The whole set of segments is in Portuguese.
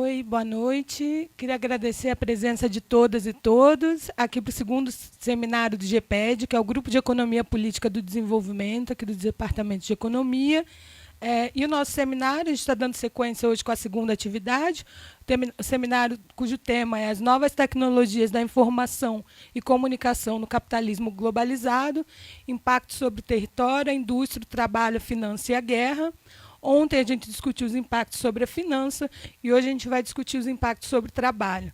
Oi, boa noite. Queria agradecer a presença de todas e todos aqui para o segundo seminário do GEPED, que é o Grupo de Economia Política do Desenvolvimento, aqui do Departamento de Economia. E o nosso seminário, a gente está dando sequência hoje com a segunda atividade, o seminário cujo tema é as novas tecnologias da informação e comunicação no capitalismo globalizado, impacto sobre o território, a indústria, o trabalho, a finança e a guerra. Ontem a gente discutiu os impactos sobre a finança e hoje a gente vai discutir os impactos sobre o trabalho.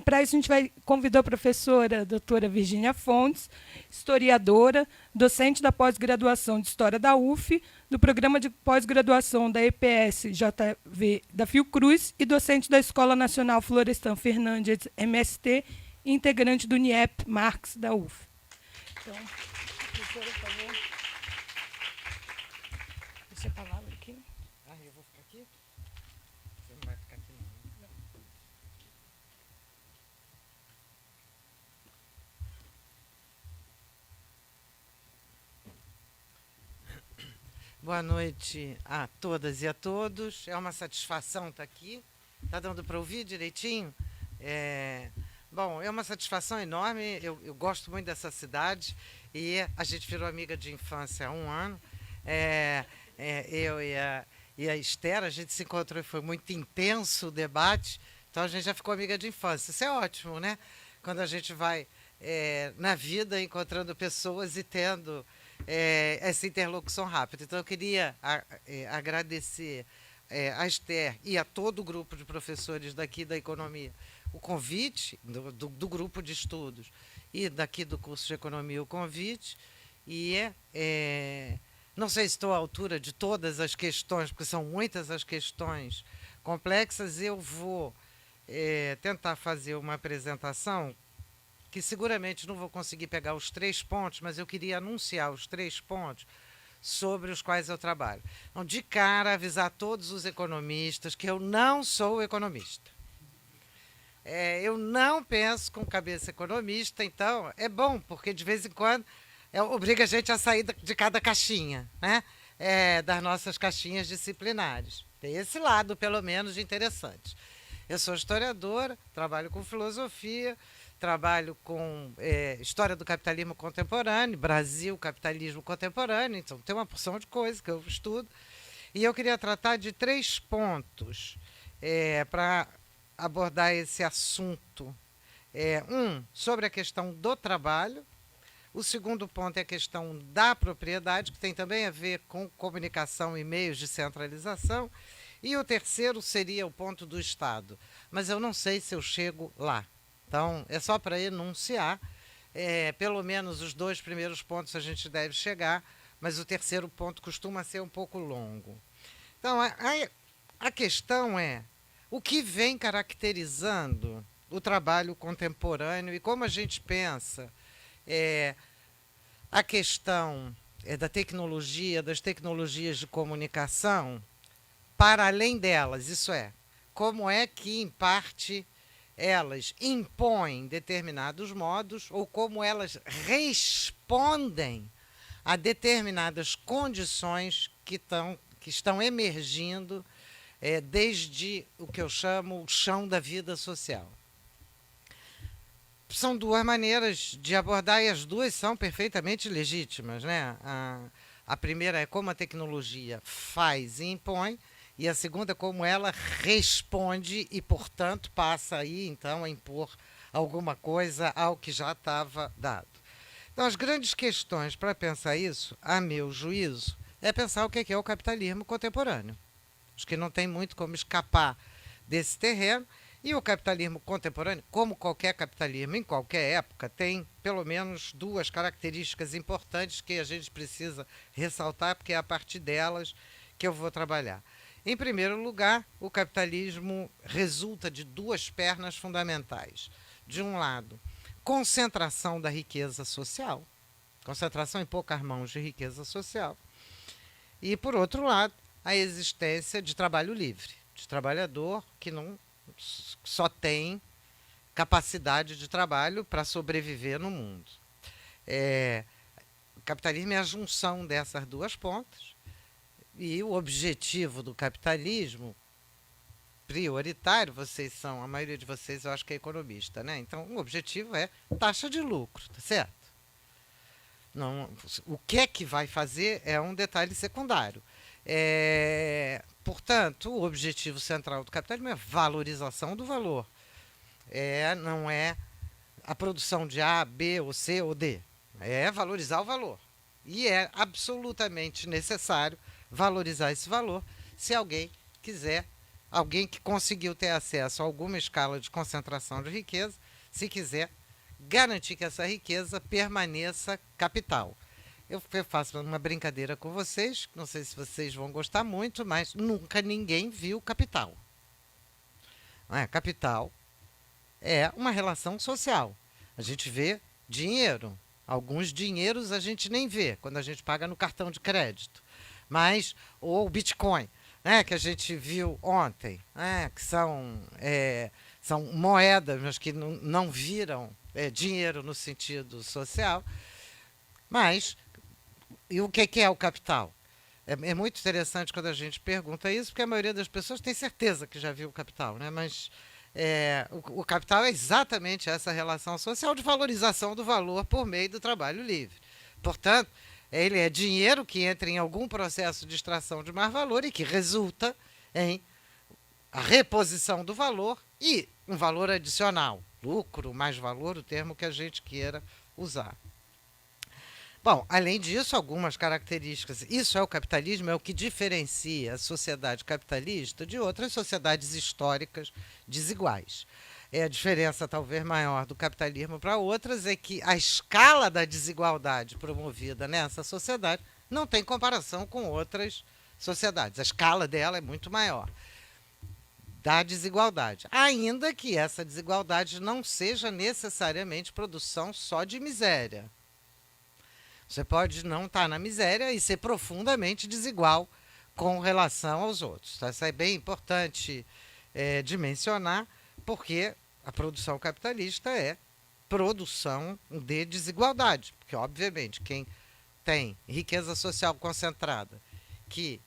Para isso, a gente vai convidar a professora a doutora Virgínia Fontes, historiadora, docente da pós-graduação de História da UF, do programa de pós-graduação da EPS-JV da Fiocruz e docente da Escola Nacional Florestan Fernandes, MST, e integrante do NIEP Marx da UF. Então, professora, por favor. Deixa a palavra aqui. Eu vou ficar aqui? Você não vai ficar aqui, não. Boa noite a todas e a todos. É uma satisfação estar aqui. Está dando para ouvir direitinho? Bom, é uma satisfação enorme. Eu gosto muito dessa cidade e a gente virou amiga de infância há um ano. Eu e a Esther, a gente se encontrou e foi muito intenso o debate, então a gente já ficou amiga de infância. Isso é ótimo, né? Quando a gente vai na vida encontrando pessoas e tendo essa interlocução rápida. Então eu queria agradecer a Esther e a todo o grupo de professores daqui da Economia o convite, do grupo de estudos e daqui do curso de Economia o convite, e não sei se estou à altura de todas as questões, porque são muitas as questões complexas. Eu vou tentar fazer uma apresentação que seguramente não vou conseguir pegar os 3 pontos, mas eu queria anunciar os 3 pontos sobre os quais eu trabalho. Então, de cara, avisar todos os economistas que eu não sou economista. Eu não penso com cabeça economista, então é bom, porque de vez em quando obriga a gente a sair de cada caixinha, né? Das nossas caixinhas disciplinares. Tem esse lado, pelo menos, de interessante. Eu sou historiadora, trabalho com filosofia, trabalho com história do capitalismo contemporâneo, Brasil, capitalismo contemporâneo, então tem uma porção de coisas que eu estudo. E eu queria tratar de 3 pontos para abordar esse assunto. Sobre a questão do trabalho. O segundo ponto é a questão da propriedade, que tem também a ver com comunicação e meios de centralização. E o terceiro seria o ponto do Estado. Mas eu não sei se eu chego lá. Então, é só para enunciar. Pelo menos os 2 primeiros pontos a gente deve chegar, mas o terceiro ponto costuma ser um pouco longo. Então, a questão é o que vem caracterizando o trabalho contemporâneo e como a gente pensa a questão da tecnologia, das tecnologias de comunicação, para além delas, isso é, como é que, em parte, elas impõem determinados modos ou como elas respondem a determinadas condições que estão emergindo desde o que eu chamo o chão da vida social. São 2 maneiras de abordar e as 2 são perfeitamente legítimas, né? A primeira é como a tecnologia faz e impõe, e a segunda é como ela responde e, portanto, passa aí, então, a impor alguma coisa ao que já estava dado. Então, as grandes questões para pensar isso, a meu juízo, é pensar o que é o capitalismo contemporâneo. Acho que não tem muito como escapar desse terreno. E o capitalismo contemporâneo, como qualquer capitalismo em qualquer época, tem pelo menos 2 características importantes que a gente precisa ressaltar, porque é a partir delas que eu vou trabalhar. Em primeiro lugar, o capitalismo resulta de 2 pernas fundamentais. De um lado, concentração da riqueza social, concentração em poucas mãos de riqueza social. E, por outro lado, a existência de trabalho livre, de trabalhador que não só tem capacidade de trabalho para sobreviver no mundo. O capitalismo é a junção dessas 2 pontas, e o objetivo do capitalismo prioritário, a maioria de vocês eu acho que é economista, né? Então o objetivo é taxa de lucro, tá certo? Não, o que é que vai fazer é um detalhe secundário. Portanto, o objetivo central do capitalismo é valorização do valor. Não é a produção de A, B, ou C ou D. É valorizar o valor. E é absolutamente necessário valorizar esse valor se alguém que conseguiu ter acesso a alguma escala de concentração de riqueza, se quiser garantir que essa riqueza permaneça capital. Eu faço uma brincadeira com vocês, não sei se vocês vão gostar muito, mas nunca ninguém viu capital. Não é? Capital é uma relação social. A gente vê dinheiro. Alguns dinheiros a gente nem vê quando a gente paga no cartão de crédito. Mas, ou o Bitcoin, né, que a gente viu ontem, né, que são moedas, mas que não viram dinheiro no sentido social. Mas, e o que é o capital? É muito interessante quando a gente pergunta isso, porque a maioria das pessoas tem certeza que já viu o capital, né? Mas o capital é exatamente essa relação social de valorização do valor por meio do trabalho livre. Portanto, ele é dinheiro que entra em algum processo de extração de mais valor e que resulta em a reposição do valor e um valor adicional, lucro, mais valor, o termo que a gente queira usar. Bom, além disso, algumas características. Isso é o capitalismo, é o que diferencia a sociedade capitalista de outras sociedades históricas desiguais. A diferença talvez maior do capitalismo para outras é que a escala da desigualdade promovida nessa sociedade não tem comparação com outras sociedades. A escala dela é muito maior da desigualdade. Ainda que essa desigualdade não seja necessariamente produção só de miséria. Você pode não estar na miséria e ser profundamente desigual com relação aos outros. Tá? Isso é bem importante de mencionar, porque a produção capitalista é produção de desigualdade. Porque, obviamente, quem tem riqueza social concentrada, que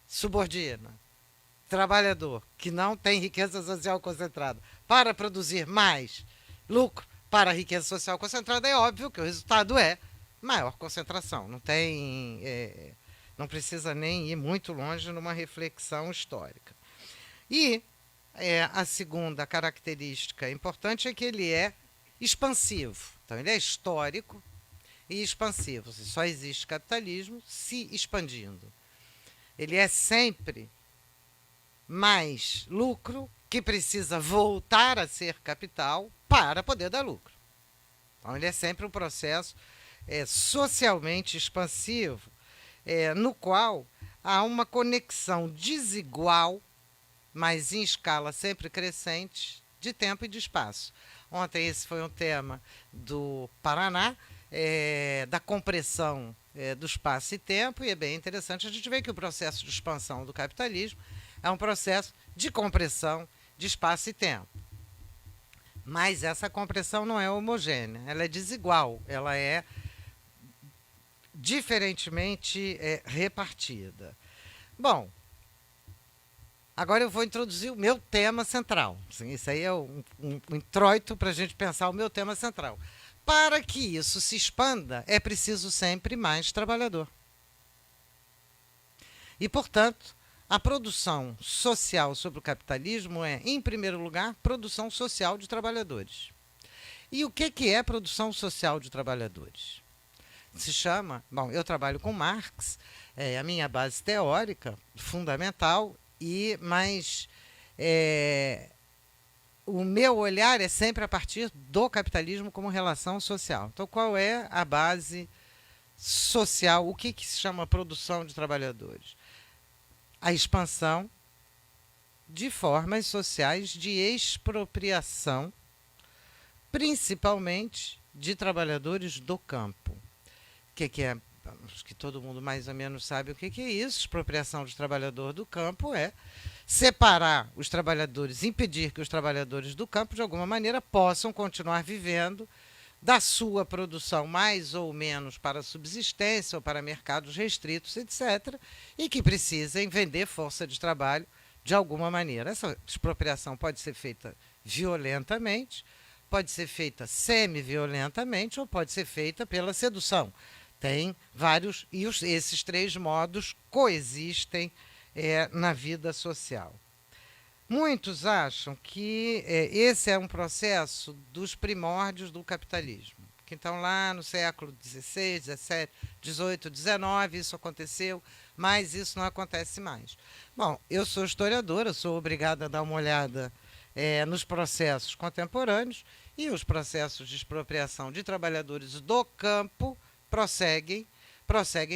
subordina trabalhador que não tem riqueza social concentrada para produzir mais lucro para a riqueza social concentrada, é óbvio que o resultado é maior concentração. Não precisa nem ir muito longe numa reflexão histórica. E a segunda característica importante é que ele é expansivo. Então, ele é histórico e expansivo. Só existe capitalismo se expandindo. Ele é sempre mais lucro que precisa voltar a ser capital para poder dar lucro. Então, ele é sempre um processo socialmente expansivo, no qual há uma conexão desigual, mas em escala sempre crescente, de tempo e de espaço. Ontem esse foi um tema do Paraná, da compressão do espaço e tempo, e é bem interessante a gente ver que o processo de expansão do capitalismo é um processo de compressão de espaço e tempo. Mas essa compressão não é homogênea, ela é desigual, ela é diferentemente repartida. Bom, agora eu vou introduzir o meu tema central. Isso aí é um introito para a gente pensar o meu tema central. Para que isso se expanda, é preciso sempre mais trabalhador. E, portanto, a produção social sobre o capitalismo é, em primeiro lugar, produção social de trabalhadores. E o que é produção social de trabalhadores? Se chama, bom, eu trabalho com Marx, a minha base teórica fundamental, mas o meu olhar é sempre a partir do capitalismo como relação social. Então, qual é a base social? O que se chama produção de trabalhadores? A expansão de formas sociais de expropriação, principalmente de trabalhadores do campo. O que é? Acho que todo mundo mais ou menos sabe o que é isso. Expropriação de trabalhador do campo é separar os trabalhadores, impedir que os trabalhadores do campo, de alguma maneira, possam continuar vivendo da sua produção, mais ou menos para subsistência ou para mercados restritos, etc., e que precisem vender força de trabalho de alguma maneira. Essa expropriação pode ser feita violentamente, pode ser feita semi-violentamente ou pode ser feita pela sedução. Tem vários, e esses três modos coexistem na vida social. Muitos acham que esse é um processo dos primórdios do capitalismo. Que então, lá no século XVI, XVII, XVIII, XIX, isso aconteceu, mas isso não acontece mais. Bom, eu sou historiadora, sou obrigada a dar uma olhada nos processos contemporâneos, e os processos de expropriação de trabalhadores do campo prosseguem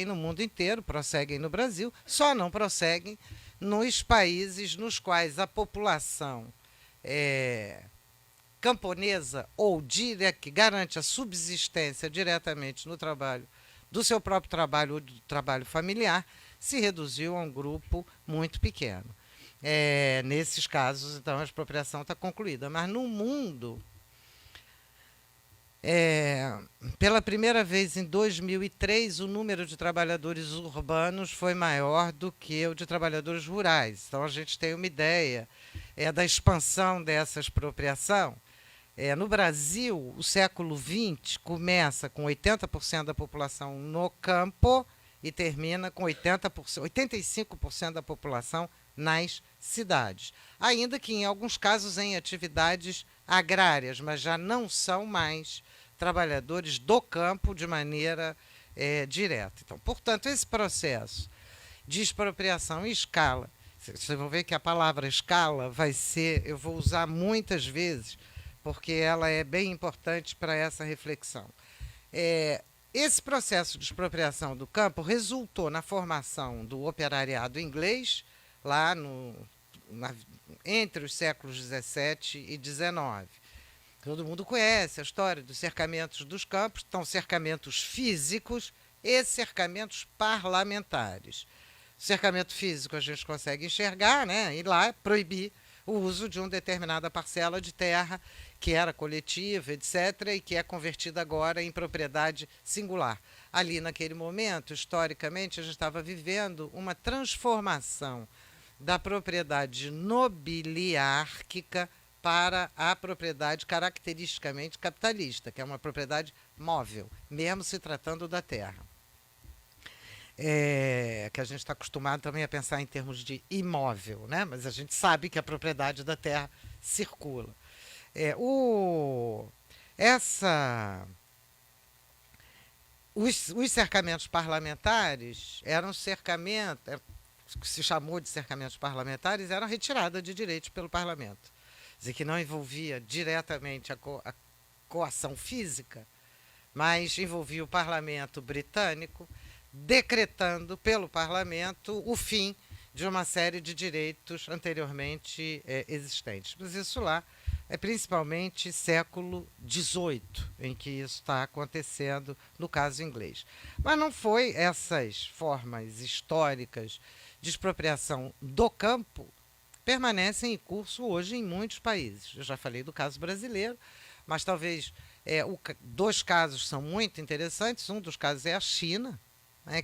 no mundo inteiro, prosseguem no Brasil, só não prosseguem nos países nos quais a população camponesa ou que garante a subsistência diretamente no trabalho, do seu próprio trabalho ou do trabalho familiar, se reduziu a um grupo muito pequeno. Nesses casos, então, a expropriação está concluída. Mas no mundo, pela primeira vez em 2003, o número de trabalhadores urbanos foi maior do que o de trabalhadores rurais. Então, a gente tem uma ideia da expansão dessa expropriação. No Brasil, o século XX começa com 80% da população no campo e termina com 85% da população nas cidades. Ainda que em alguns casos em atividades agrárias, mas já não são mais trabalhadores do campo de maneira direta. Então, portanto, esse processo de expropriação em escala, vocês vão ver que a palavra escala eu vou usar muitas vezes, porque ela é bem importante para essa reflexão. Esse processo de expropriação do campo resultou na formação do operariado inglês, lá entre os séculos XVII e XIX. Todo mundo conhece a história dos cercamentos dos campos, então cercamentos físicos e cercamentos parlamentares. O cercamento físico a gente consegue enxergar, né? E lá proibir o uso de uma determinada parcela de terra que era coletiva, etc., e que é convertida agora em propriedade singular. Ali, naquele momento, historicamente, a gente estava vivendo uma transformação da propriedade nobiliárquica para a propriedade caracteristicamente capitalista, que é uma propriedade móvel, mesmo se tratando da terra. Que a gente está acostumado também a pensar em termos de imóvel, né? Mas a gente sabe que a propriedade da terra circula. Os cercamentos parlamentares eram cercamentos, que se chamou de cercamentos parlamentares, eram retirada de direitos pelo parlamento. Quer dizer, que não envolvia diretamente a coação física, mas envolvia o parlamento britânico decretando pelo parlamento o fim de uma série de direitos anteriormente existentes. Mas isso lá é principalmente século XVIII, em que isso está acontecendo no caso inglês. Mas não foi essas formas históricas de expropriação do campo permanecem em curso hoje em muitos países. Eu já falei do caso brasileiro, mas talvez dois casos são muito interessantes. Um dos casos é a China, né,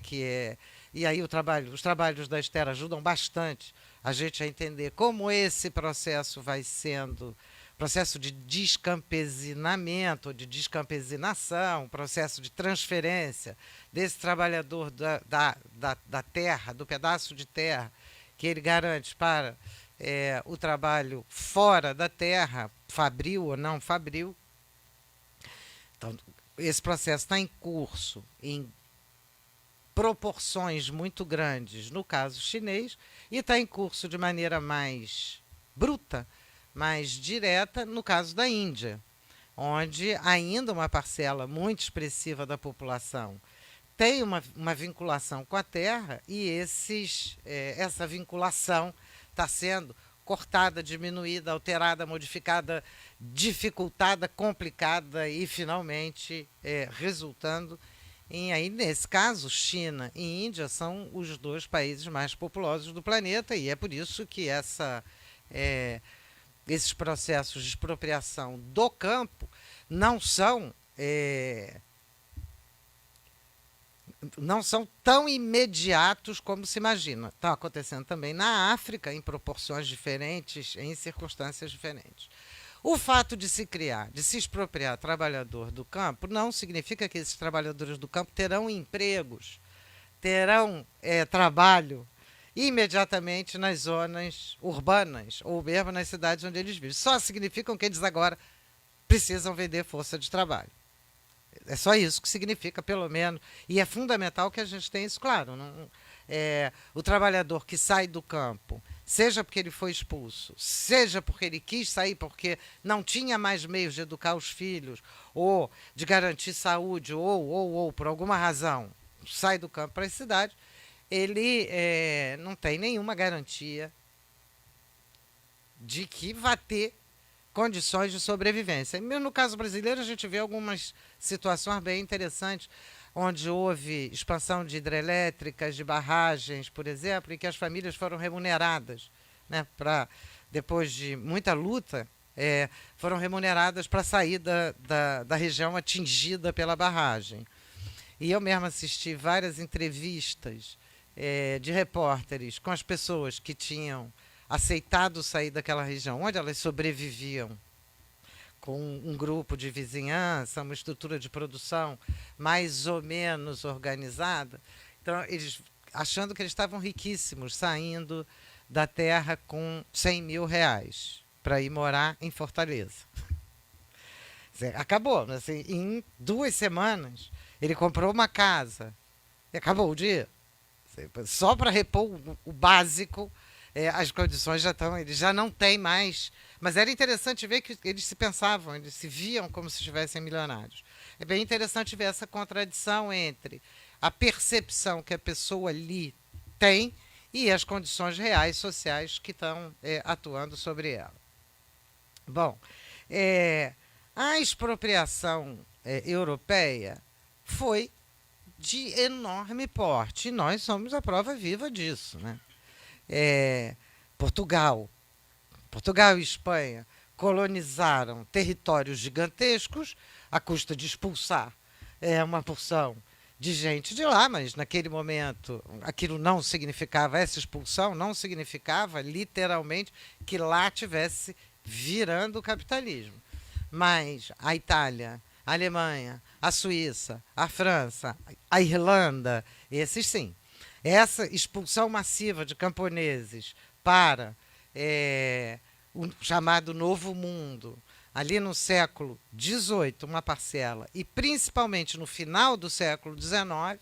e aí os trabalhos da Esther ajudam bastante a gente a entender como esse processo vai sendo processo de descampesinamento, de descampesinação, processo de transferência desse trabalhador da terra, do pedaço de terra que ele garante para o trabalho fora da terra, fabril ou não fabril. Então, esse processo está em curso em proporções muito grandes no caso chinês e está em curso de maneira mais bruta, mais direta no caso da Índia, onde ainda uma parcela muito expressiva da população tem uma vinculação com a terra e essa vinculação está sendo cortada, diminuída, alterada, modificada, dificultada, complicada e finalmente resultando aí, nesse caso, China e Índia são os dois países mais populosos do planeta e é por isso que esses processos de expropriação do campo não são não são tão imediatos como se imagina. Está acontecendo também na África, em proporções diferentes, em circunstâncias diferentes. O fato de se criar, de se expropriar trabalhador do campo, não significa que esses trabalhadores do campo terão empregos, terão trabalho imediatamente nas zonas urbanas, ou mesmo nas cidades onde eles vivem. Só significam que eles agora precisam vender força de trabalho. É só isso que significa, pelo menos. E é fundamental que a gente tenha isso claro. Não, o trabalhador que sai do campo, seja porque ele foi expulso, seja porque ele quis sair porque não tinha mais meios de educar os filhos, ou de garantir saúde, ou por alguma razão, sai do campo para a cidade, ele não tem nenhuma garantia de que vai ter condições de sobrevivência. E mesmo no caso brasileiro, a gente vê algumas situações bem interessantes, onde houve expansão de hidrelétricas, de barragens, por exemplo, em que as famílias foram remuneradas, né, depois de muita luta, foram remuneradas para sair da região atingida pela barragem. E eu mesmo assisti várias entrevistas de repórteres com as pessoas que tinham aceitado sair daquela região, onde elas sobreviviam com um grupo de vizinhança, uma estrutura de produção mais ou menos organizada. Então, eles achando que eles estavam riquíssimos, saindo da terra com 100 mil reais para ir morar em Fortaleza. Acabou. Assim, em 2 semanas, ele comprou uma casa. E acabou o dia. Só para repor o básico, as condições já estão, eles já não têm mais. Mas era interessante ver que eles se pensavam, eles se viam como se estivessem milionários. É bem interessante ver essa contradição entre a percepção que a pessoa ali tem e as condições reais sociais que estão atuando sobre ela. Bom, a expropriação europeia foi de enorme porte, e nós somos a prova viva disso, né? Portugal e Espanha colonizaram territórios gigantescos à custa de expulsar uma porção de gente de lá, mas naquele momento aquilo não significava, essa expulsão não significava literalmente que lá tivesse virando o capitalismo. Mas a Itália, a Alemanha, a Suíça, a França, a Irlanda, esses sim. Essa expulsão massiva de camponeses para o chamado Novo Mundo, ali no século XVIII, uma parcela, e principalmente no final do século XIX,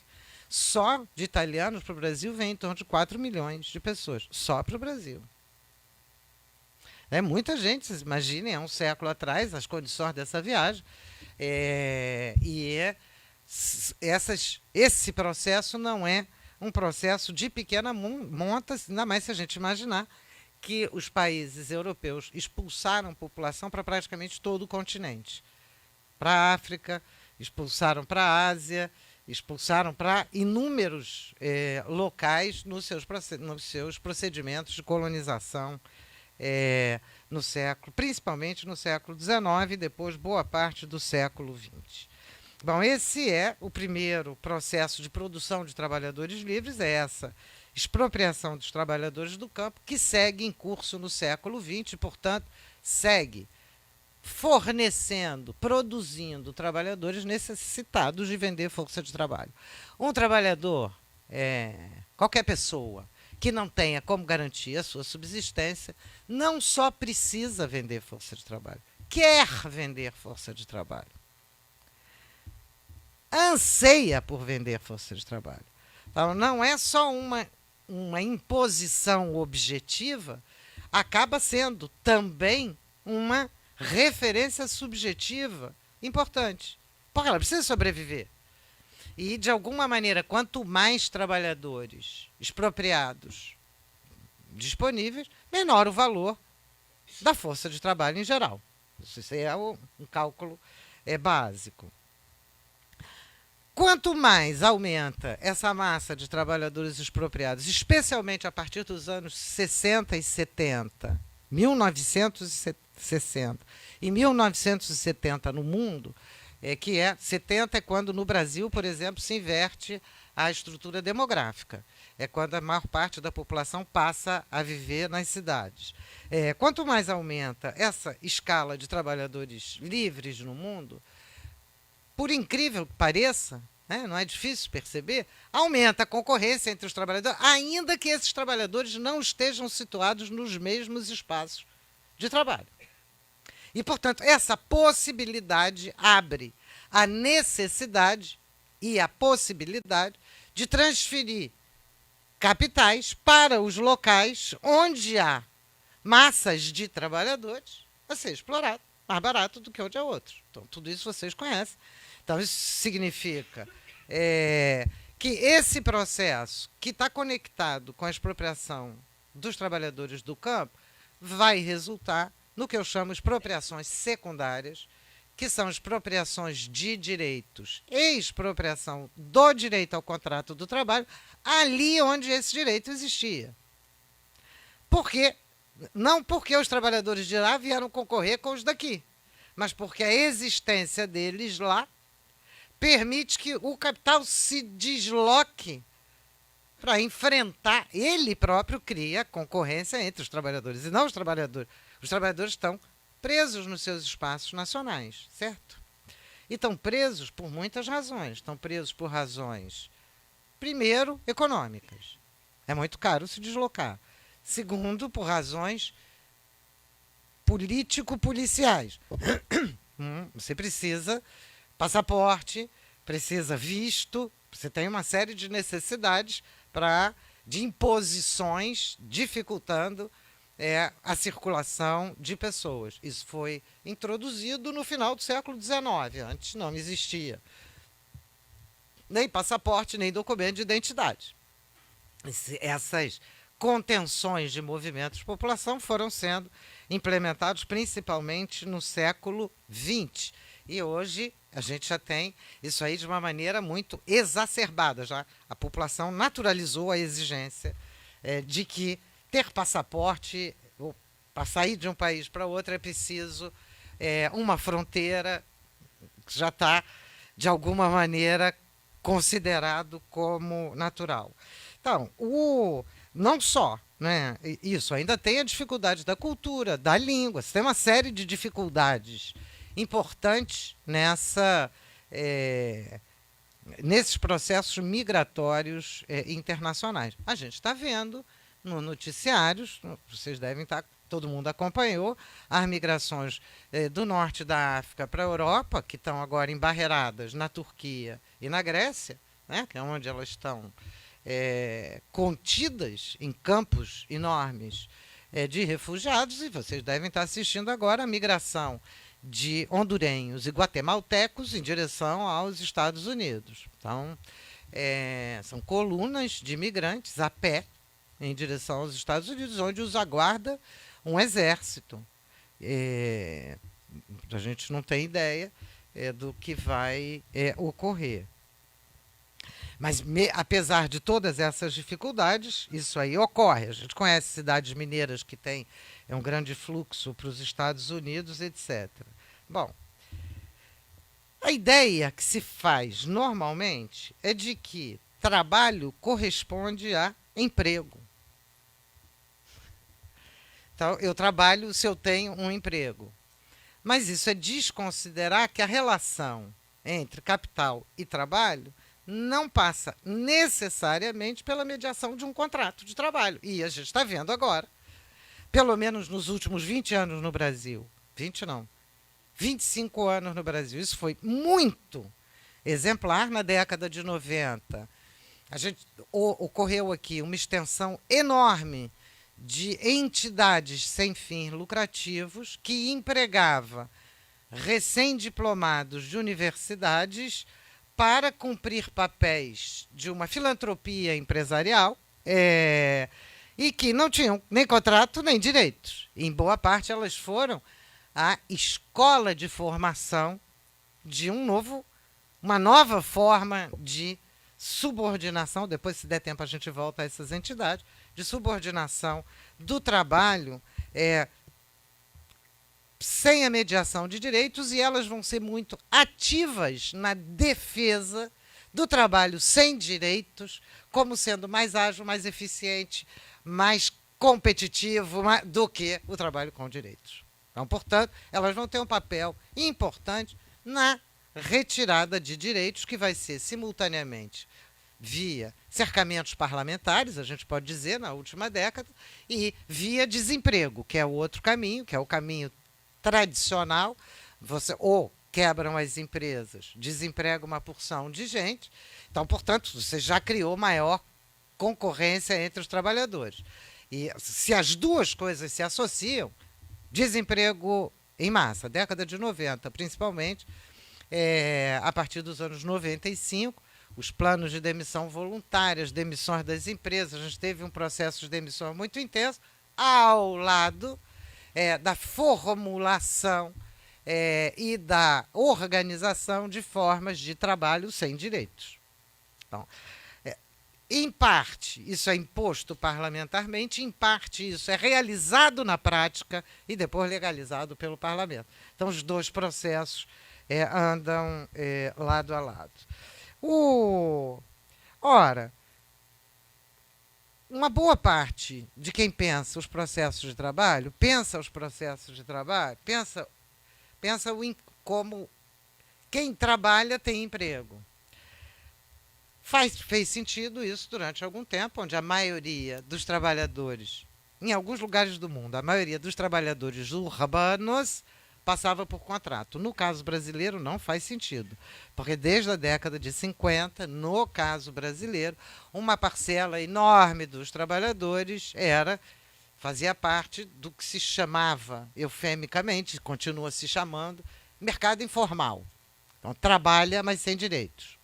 só de italianos para o Brasil vem em torno de 4 milhões de pessoas, só para o Brasil. É muita gente, vocês imaginem, há um século atrás, as condições dessa viagem. Esse processo não é um processo de pequena monta, ainda mais se a gente imaginar que os países europeus expulsaram população para praticamente todo o continente. Para a África, expulsaram para a Ásia, expulsaram para inúmeros locais nos seus procedimentos de colonização no século, principalmente no século XIX e depois boa parte do século XX. Bom, esse é o primeiro processo de produção de trabalhadores livres, é essa expropriação dos trabalhadores do campo, que segue em curso no século XX, e, portanto, segue fornecendo, produzindo trabalhadores necessitados de vender força de trabalho. Um trabalhador, qualquer pessoa que não tenha como garantir a sua subsistência, não só precisa vender força de trabalho, quer vender força de trabalho. Anseia por vender força de trabalho. Então, não é só uma imposição objetiva, acaba sendo também uma referência subjetiva importante, porque ela precisa sobreviver. E, de alguma maneira, quanto mais trabalhadores expropriados disponíveis, menor o valor da força de trabalho em geral. Isso é um cálculo básico. Quanto mais aumenta essa massa de trabalhadores expropriados, especialmente a partir dos anos 60 e 70, 1960 e 1970 no mundo, que é 70 é quando no Brasil, por exemplo, se inverte a estrutura demográfica. É quando a maior parte da população passa a viver nas cidades. Quanto mais aumenta essa escala de trabalhadores livres no mundo, por incrível que pareça, né, não é difícil perceber, aumenta a concorrência entre os trabalhadores, ainda que esses trabalhadores não estejam situados nos mesmos espaços de trabalho. E, portanto, essa possibilidade abre a necessidade e a possibilidade de transferir capitais para os locais onde há massas de trabalhadores a ser explorado, mais barato do que onde há outros. Então, tudo isso vocês conhecem. Então, isso significa que esse processo, que está conectado com a expropriação dos trabalhadores do campo, vai resultar no que eu chamo de expropriações secundárias, que são expropriações de direitos e expropriação do direito ao contrato do trabalho, ali onde esse direito existia. Não porque os trabalhadores de lá vieram concorrer com os daqui, mas porque a existência deles lá permite que o capital se desloque para enfrentar, ele próprio cria concorrência entre os trabalhadores e não os trabalhadores. Os trabalhadores estão presos nos seus espaços nacionais, certo? E estão presos por muitas razões. Estão presos por razões, primeiro, econômicas. É muito caro se deslocar. Segundo, por razões político-policiais. Você precisa passaporte, precisa visto, você tem uma série de necessidades de imposições dificultando a circulação de pessoas. Isso foi introduzido no final do século XIX, antes não existia nem passaporte, nem documento de identidade. Essas contenções de movimentos de população foram sendo implementados principalmente no século XX. E hoje a gente já tem isso aí de uma maneira muito exacerbada. Já a população naturalizou a exigência de que ter passaporte, ou para sair de um país para outro, é preciso uma fronteira que já está, de alguma maneira, considerado como natural. Então, não só, né, isso, ainda tem a dificuldade da cultura, da língua, você tem uma série de dificuldades importantes nesses processos migratórios internacionais. A gente está vendo no noticiários, vocês devem estar, todo mundo acompanhou, as migrações do norte da África para a Europa, que estão agora embarreiradas na Turquia e na Grécia, né, que é onde elas estão contidas em campos enormes de refugiados, e vocês devem estar assistindo agora a migração de hondurenhos e guatemaltecos em direção aos Estados Unidos. Então, são colunas de imigrantes a pé em direção aos Estados Unidos, onde os aguarda um exército. A gente não tem ideia do que vai ocorrer. Mas, apesar de todas essas dificuldades, isso aí ocorre. A gente conhece cidades mineiras que têm um grande fluxo para os Estados Unidos, etc. Bom, a ideia que se faz normalmente é de que trabalho corresponde a emprego. Então, eu trabalho se eu tenho um emprego. Mas isso é desconsiderar que a relação entre capital e trabalho não passa necessariamente pela mediação de um contrato de trabalho. E a gente está vendo agora, pelo menos nos últimos 20 anos no Brasil, 20 não, 25 anos no Brasil, isso foi muito exemplar na década de 90. Ocorreu aqui uma extensão enorme de entidades sem fins lucrativos que empregava recém-diplomados de universidades para cumprir papéis de uma filantropia empresarial e que não tinham nem contrato nem direitos. Em boa parte, elas foram a escola de formação de uma nova forma de subordinação, depois, se der tempo, a gente volta a essas entidades, de subordinação do trabalho sem a mediação de direitos, e elas vão ser muito ativas na defesa do trabalho sem direitos, como sendo mais ágil, mais eficiente, mais competitivo do que o trabalho com direitos. Então, portanto, elas vão ter um papel importante na retirada de direitos, que vai ser simultaneamente via cercamentos parlamentares, a gente pode dizer, na última década, e via desemprego, que é o outro caminho, que é o caminho tradicional. Você ou quebram as empresas, desemprega uma porção de gente, então, portanto, você já criou maior concorrência entre os trabalhadores. E se as duas coisas se associam, desemprego em massa, década de 90, principalmente, a partir dos anos 95, os planos de demissão voluntária, as demissões das empresas, a gente teve um processo de demissão muito intenso, ao lado da formulação e da organização de formas de trabalho sem direitos. Então, em parte, isso é imposto parlamentarmente, em parte, isso é realizado na prática e depois legalizado pelo parlamento. Então, os dois processos andam lado a lado. Ora, uma boa parte de quem pensa os processos de trabalho, pensa como quem trabalha tem emprego. Fez sentido isso durante algum tempo, onde a maioria dos trabalhadores, em alguns lugares do mundo, a maioria dos trabalhadores urbanos passava por contrato. No caso brasileiro, não faz sentido, porque desde a década de 50, no caso brasileiro, uma parcela enorme dos trabalhadores fazia parte do que se chamava, eufemicamente, continua se chamando, mercado informal. Então, trabalha, mas sem direitos.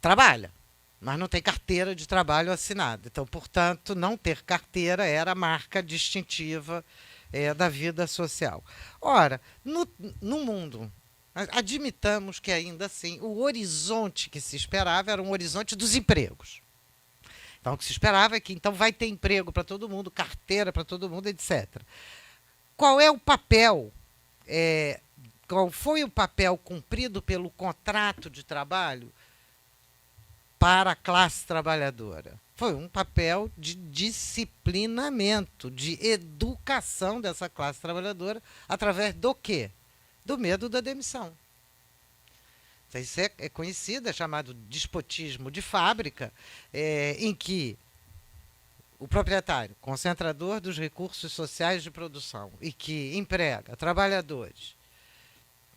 Trabalha, mas não tem carteira de trabalho assinada. Então, portanto, não ter carteira era a marca distintiva da vida social. Ora, no mundo, admitamos que ainda assim o horizonte que se esperava era um horizonte dos empregos. Então, o que se esperava é que então vai ter emprego para todo mundo, carteira para todo mundo, etc. Qual é o papel? Qual foi o papel cumprido pelo contrato de trabalho para a classe trabalhadora? Foi um papel de disciplinamento, de educação dessa classe trabalhadora, através do quê? Do medo da demissão. Isso é conhecido, é chamado despotismo de fábrica, em que o proprietário, concentrador dos recursos sociais de produção, e que emprega trabalhadores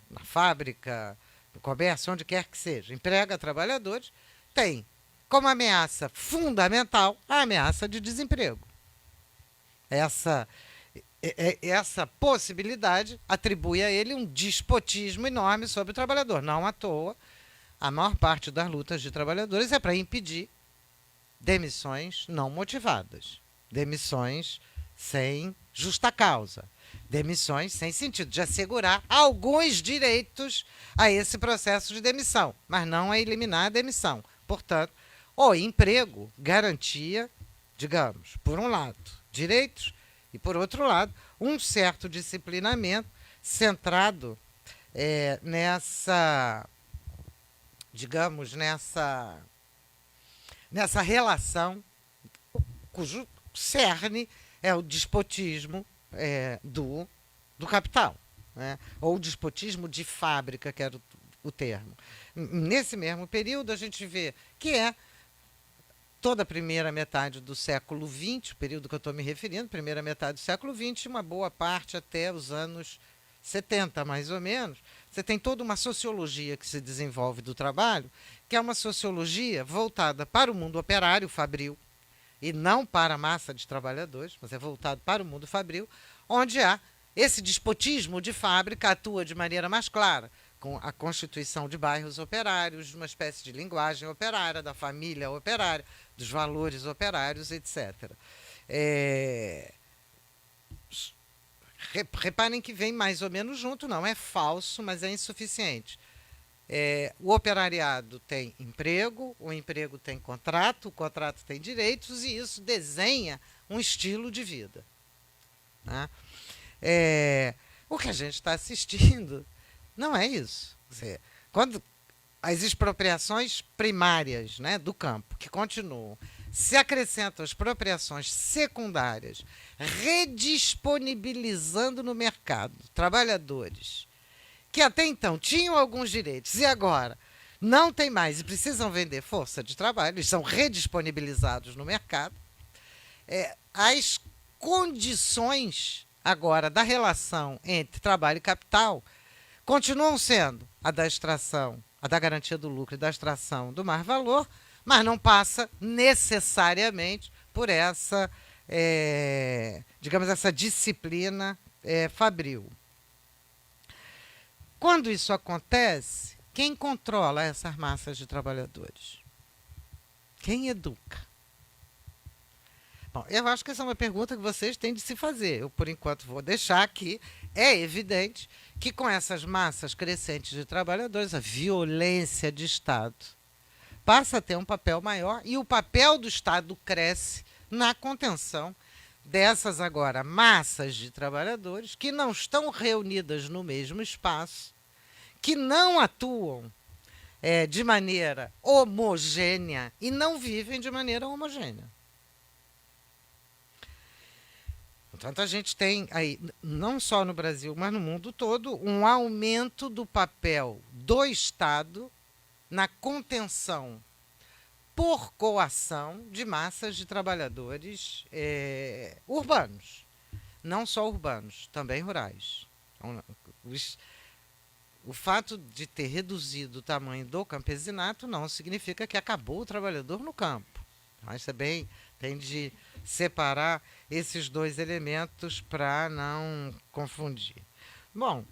na fábrica, no comércio, onde quer que seja, emprega trabalhadores, tem como ameaça fundamental a ameaça de desemprego. Essa possibilidade atribui a ele um despotismo enorme sobre o trabalhador. Não à toa, a maior parte das lutas de trabalhadores é para impedir demissões não motivadas, demissões sem justa causa, demissões sem sentido, de assegurar alguns direitos a esse processo de demissão, mas não a eliminar a demissão. Portanto, o emprego garantia, digamos, por um lado, direitos e, por outro lado, um certo disciplinamento centrado nessa relação cujo cerne é o despotismo do capital, né? Ou o despotismo de fábrica, que era o termo. Nesse mesmo período, a gente vê que toda a primeira metade do século XX, o período que eu estou me referindo, primeira metade do século XX, uma boa parte até os anos 70, mais ou menos, você tem toda uma sociologia que se desenvolve do trabalho, que é uma sociologia voltada para o mundo operário fabril, e não para a massa de trabalhadores, mas é voltado para o mundo fabril, onde há esse despotismo de fábrica atua de maneira mais clara, com a constituição de bairros operários, de uma espécie de linguagem operária, da família operária, dos valores operários, etc. Reparem que vem mais ou menos junto, não é falso, mas é insuficiente. O operariado tem emprego, o emprego tem contrato, o contrato tem direitos, e isso desenha um estilo de vida, né? O que a gente está assistindo não é isso. Quando as expropriações primárias, né, do campo, que continuam, se acrescentam as expropriações secundárias, redisponibilizando no mercado trabalhadores que até então tinham alguns direitos e agora não tem mais e precisam vender força de trabalho, eles são redisponibilizados no mercado, as condições agora da relação entre trabalho e capital continuam sendo a da extração, a da garantia do lucro e da extração do mais valor, mas não passa necessariamente por essa, digamos, essa disciplina fabril. Quando isso acontece, quem controla essas massas de trabalhadores? Quem educa? Bom, eu acho que essa é uma pergunta que vocês têm de se fazer. Eu, por enquanto, vou deixar aqui. É evidente que com essas massas crescentes de trabalhadores, a violência de Estado passa a ter um papel maior e o papel do Estado cresce na contenção dessas agora massas de trabalhadores que não estão reunidas no mesmo espaço, que não atuam de maneira homogênea e não vivem de maneira homogênea. Portanto, a gente tem aí, não só no Brasil, mas no mundo todo, um aumento do papel do Estado na contenção por coação de massas de trabalhadores urbanos. Não só urbanos, também rurais. Então, o fato de ter reduzido o tamanho do campesinato não significa que acabou o trabalhador no campo. Mas também tem de separar esses dois elementos para não confundir. Bom,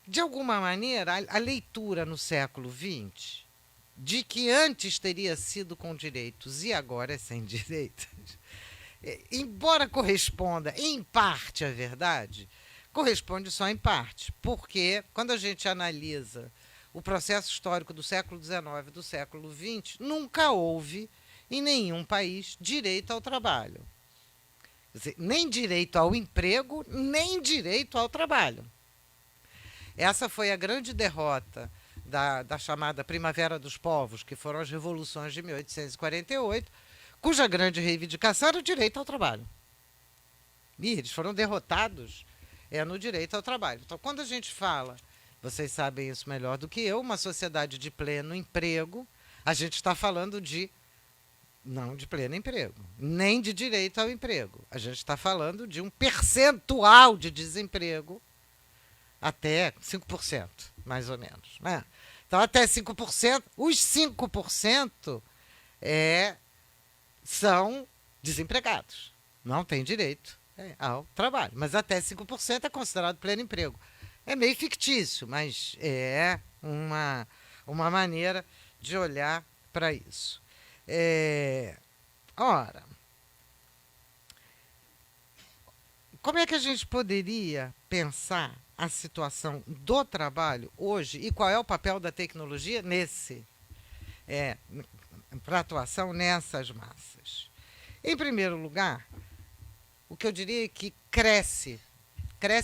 de alguma maneira, a leitura no século XX, de que antes teria sido com direitos e agora é sem direitos, embora corresponda em parte à verdade, corresponde só em parte, porque quando a gente analisa o processo histórico do século XIX e do século XX, nunca houve em nenhum país direito ao trabalho. Quer dizer, nem direito ao emprego, nem direito ao trabalho. Essa foi a grande derrota da chamada Primavera dos Povos, que foram as revoluções de 1848, cuja grande reivindicação era o direito ao trabalho. E eles foram derrotados no direito ao trabalho. Então, quando a gente fala, vocês sabem isso melhor do que eu, uma sociedade de pleno emprego, a gente está falando não de pleno emprego, nem de direito ao emprego. A gente está falando de um percentual de desemprego até 5%, mais ou menos. Né? Então, até 5%, os 5% são desempregados, não têm direito ao trabalho. Mas até 5% é considerado pleno emprego. É meio fictício, mas é uma maneira de olhar para isso. Ora, como é que a gente poderia pensar a situação do trabalho hoje e qual é o papel da tecnologia para atuação nessas massas? Em primeiro lugar, o que eu diria é que cresce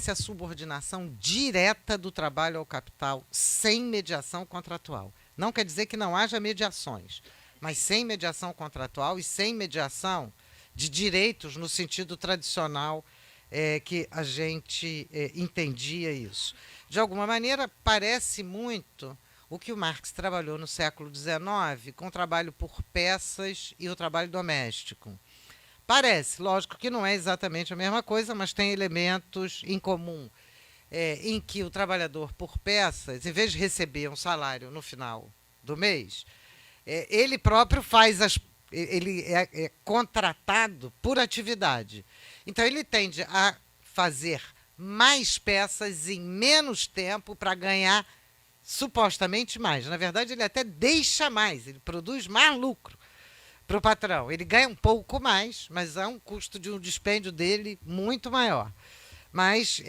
a subordinação direta do trabalho ao capital sem mediação contratual. Não quer dizer que não haja mediações, mas sem mediação contratual e sem mediação de direitos no sentido tradicional que a gente entendia isso. De alguma maneira, parece muito o que o Marx trabalhou no século XIX com o trabalho por peças e o trabalho doméstico. Parece, lógico que não é exatamente a mesma coisa, mas tem elementos em comum, em que o trabalhador por peças, em vez de receber um salário no final do mês, ele próprio ele é contratado por atividade. Então, ele tende a fazer mais peças em menos tempo para ganhar supostamente mais. Na verdade, ele até deixa mais, ele produz mais lucro para o patrão. Ele ganha um pouco mais, mas há um custo de um dispêndio dele muito maior. Mas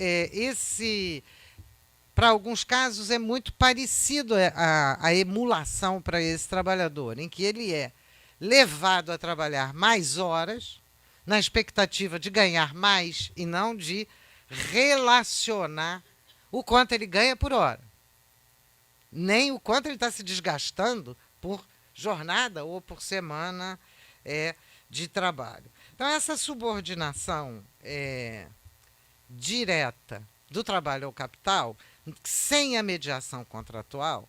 para alguns casos, é muito parecido a emulação para esse trabalhador, em que ele é levado a trabalhar mais horas, na expectativa de ganhar mais e não de relacionar o quanto ele ganha por hora, nem o quanto ele está se desgastando por jornada ou por semana de trabalho. Então, essa subordinação direta do trabalho ao capital, sem a mediação contratual,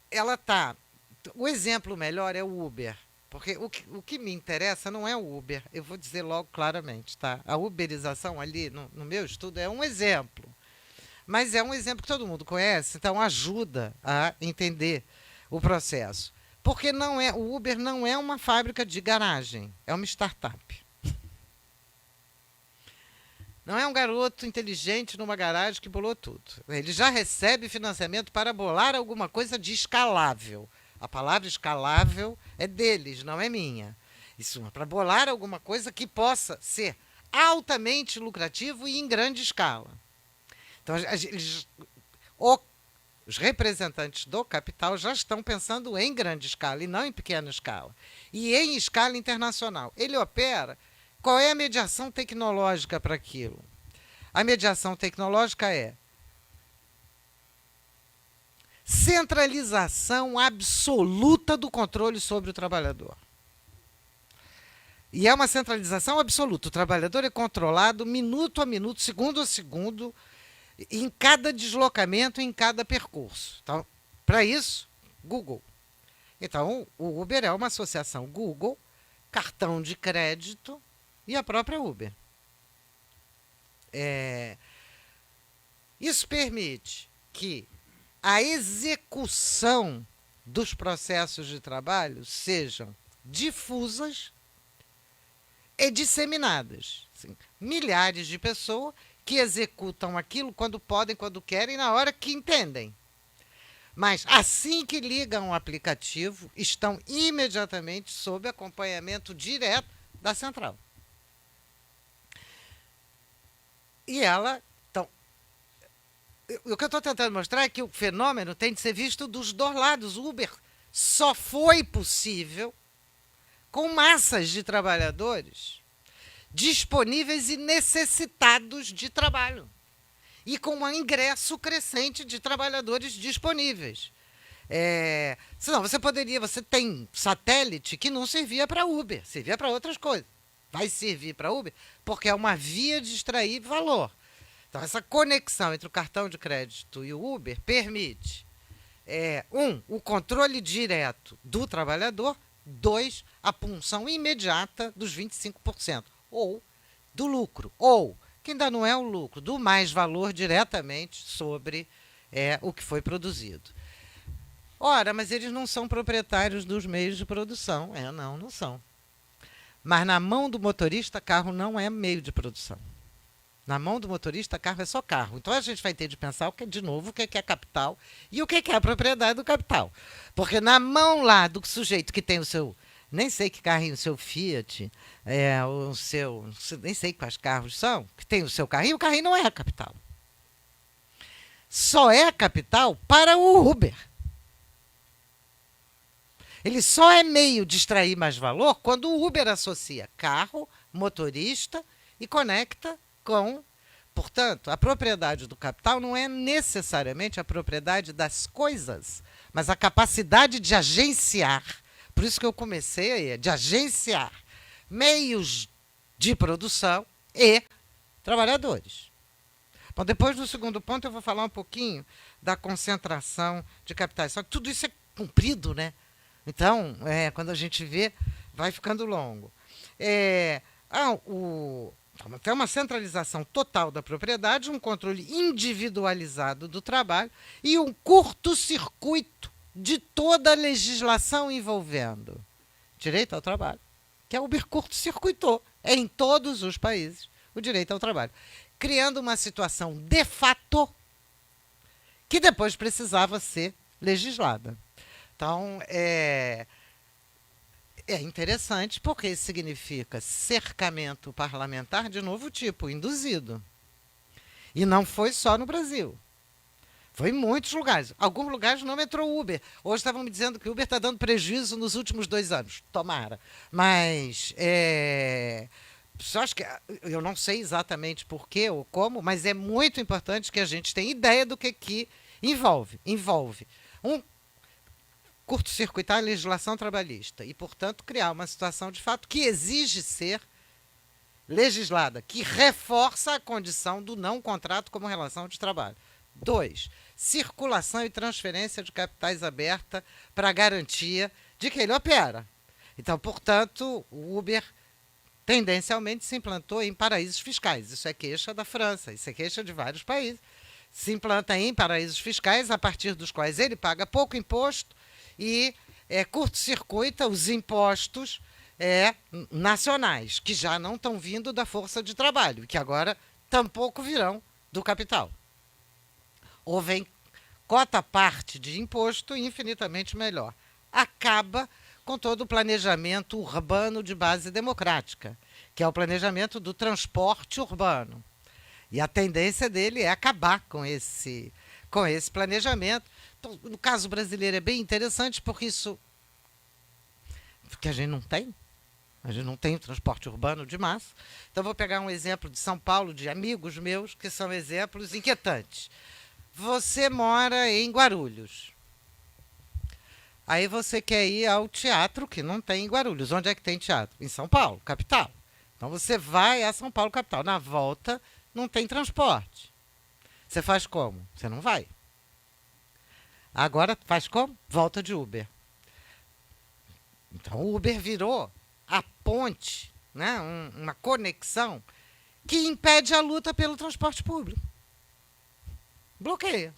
ela está... O exemplo melhor é o Uber, porque o que me interessa não é o Uber, eu vou dizer logo claramente, tá? A uberização ali, no meu estudo, é um exemplo, mas é um exemplo que todo mundo conhece, então ajuda a entender o processo. Porque o Uber não é uma fábrica de garagem, é uma startup. Não é um garoto inteligente numa garagem que bolou tudo. Ele já recebe financiamento para bolar alguma coisa de escalável. A palavra escalável é deles, não é minha. Isso é para bolar alguma coisa que possa ser altamente lucrativo e em grande escala. Então, os representantes do capital já estão pensando em grande escala e não em pequena escala. E em escala internacional. Ele opera. Qual é a mediação tecnológica para aquilo? A mediação tecnológica é centralização absoluta do controle sobre o trabalhador. E é uma centralização absoluta. O trabalhador é controlado minuto a minuto, segundo a segundo, em cada deslocamento, em cada percurso. Então, para isso, Google. Então, o Uber é uma associação Google, cartão de crédito e a própria Uber. Isso permite que a execução dos processos de trabalho sejam difusas e disseminadas. Assim, milhares de pessoas que executam aquilo quando podem, quando querem, na hora que entendem. Mas, assim que ligam o aplicativo, estão imediatamente sob acompanhamento direto da central. E ela... Então, o que eu estou tentando mostrar é que o fenômeno tem de ser visto dos dois lados. O Uber só foi possível com massas de trabalhadores disponíveis e necessitados de trabalho. E com um ingresso crescente de trabalhadores disponíveis. Senão você tem satélite que não servia para Uber, servia para outras coisas. Vai servir para Uber porque é uma via de extrair valor. Então, essa conexão entre o cartão de crédito e o Uber permite, o controle direto do trabalhador, 2, a punção imediata dos 25%, ou do lucro, ou, que ainda não é o lucro, do mais valor diretamente sobre o que foi produzido. Ora, mas eles não são proprietários dos meios de produção. Não são. Mas na mão do motorista, carro não é meio de produção. Na mão do motorista, carro é só carro. Então a gente vai ter de pensar, de novo, o que é capital e o que é a propriedade do capital. Porque na mão lá do sujeito que tem o seu... Nem sei que carrinho, o seu Fiat, nem sei quais carros são, que tem o seu carrinho, o carrinho não é capital. Só é capital para o Uber. Ele só é meio de extrair mais valor quando o Uber associa carro, motorista e conecta com... Portanto, a propriedade do capital não é necessariamente a propriedade das coisas, mas a capacidade de agenciar. Por isso que eu comecei de agenciar meios de produção e trabalhadores. Bom, depois, no segundo ponto, eu vou falar um pouquinho da concentração de capitais. Só que tudo isso é comprido, né? Então, quando a gente vê, vai ficando longo. Tem uma centralização total da propriedade, um controle individualizado do trabalho e um curto-circuito de toda a legislação envolvendo direito ao trabalho, que a Uber curto-circuitou em todos os países o direito ao trabalho, criando uma situação de fato que depois precisava ser legislada. Então, é interessante porque isso significa cercamento parlamentar de novo tipo, induzido. E não foi só no Brasil. Foi em muitos lugares. Alguns lugares não entrou Uber. Hoje estavam me dizendo que o Uber está dando prejuízo nos últimos 2 anos. Tomara. Mas só acho que eu não sei exatamente por quê ou como, mas é muito importante que a gente tenha ideia do que envolve. Envolve um curto-circuitar a legislação trabalhista e, portanto, criar uma situação de fato que exige ser legislada, que reforça a condição do não contrato como relação de trabalho. 2, circulação e transferência de capitais aberta para a garantia de que ele opera. Então, portanto, o Uber tendencialmente se implantou em paraísos fiscais. Isso é queixa da França, isso é queixa de vários países. Se implanta em paraísos fiscais, a partir dos quais ele paga pouco imposto e curto-circuita os impostos nacionais, que já não estão vindo da força de trabalho, que agora tampouco virão do capital. Ou vem cota parte de imposto infinitamente melhor. Acaba com todo o planejamento urbano de base democrática, que é o planejamento do transporte urbano. E a tendência dele é acabar com esse planejamento. Então, no caso brasileiro é bem interessante, porque a gente não tem. A gente não tem transporte urbano de massa. Então, vou pegar um exemplo de São Paulo, de amigos meus, que são exemplos inquietantes. Você mora em Guarulhos. Aí você quer ir ao teatro, que não tem em Guarulhos. Onde é que tem teatro? Em São Paulo, capital. Então, você vai a São Paulo, capital. Na volta, não tem transporte. Você faz como? Você não vai. Agora, faz como? Volta de Uber. Então, o Uber virou a ponte, né? Uma conexão que impede a luta pelo transporte público. Bloqueia.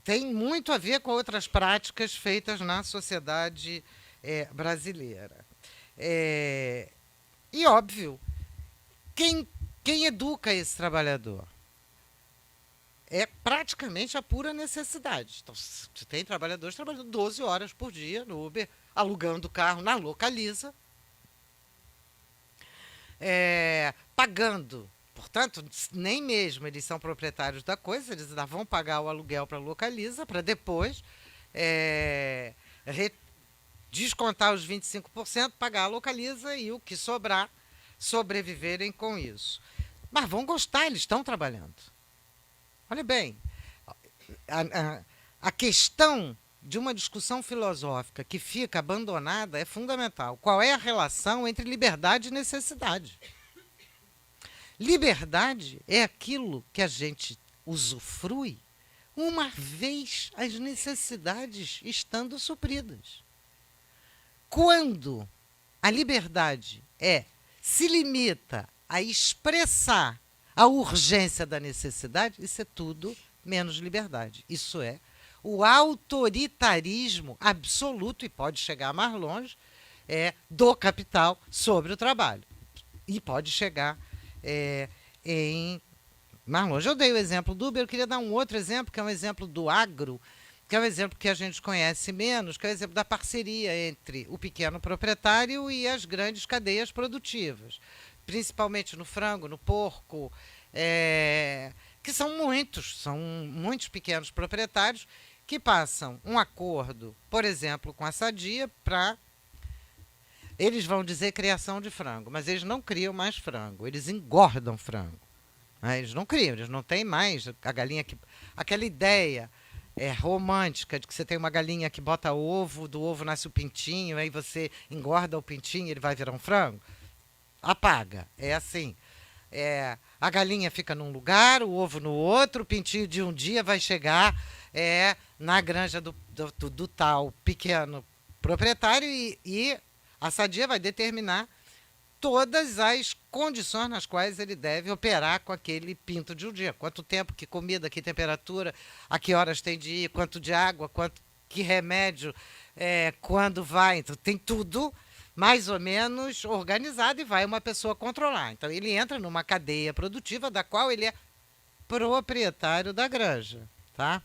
Tem muito a ver com outras práticas feitas na sociedade brasileira. E, óbvio, quem educa esse trabalhador? É praticamente a pura necessidade. Então, você tem trabalhadores trabalhando 12 horas por dia no Uber, alugando carro na Localiza, pagando. Portanto, nem mesmo eles são proprietários da coisa, eles ainda vão pagar o aluguel para a Localiza, para depois descontar os 25%, pagar a Localiza e o que sobrar, sobreviverem com isso. Mas vão gostar, eles estão trabalhando. Olha bem, a questão de uma discussão filosófica que fica abandonada é fundamental. Qual é a relação entre liberdade e necessidade? Liberdade é aquilo que a gente usufrui uma vez as necessidades estando supridas. Quando a liberdade se limita a expressar a urgência da necessidade, isso é tudo menos liberdade. Isso é o autoritarismo absoluto, e pode chegar mais longe, do capital sobre o trabalho. E pode chegar mais longe. Eu dei o exemplo do Uber, eu queria dar um outro exemplo, que é um exemplo do agro, que é um exemplo que a gente conhece menos, que é o exemplo da parceria entre o pequeno proprietário e as grandes cadeias produtivas. Principalmente no frango, no porco, que são muitos pequenos proprietários que passam um acordo, por exemplo, com a Sadia para... Eles vão dizer criação de frango, mas eles não criam mais frango, eles engordam frango. Eles não criam, eles não têm mais a galinha que... Aquela ideia romântica de que você tem uma galinha que bota ovo, do ovo nasce o pintinho, aí você engorda o pintinho e ele vai virar um frango. Apaga. É assim. A galinha fica num lugar, o ovo no outro, o pintinho de um dia vai chegar na granja do tal pequeno proprietário e a Sadia vai determinar todas as condições nas quais ele deve operar com aquele pinto de um dia. Quanto tempo, que comida, que temperatura, a que horas tem de ir, quanto de água, que remédio, quando vai. Então, tem tudo mais ou menos organizado e vai uma pessoa controlar. Então, ele entra numa cadeia produtiva da qual ele é proprietário da granja, tá?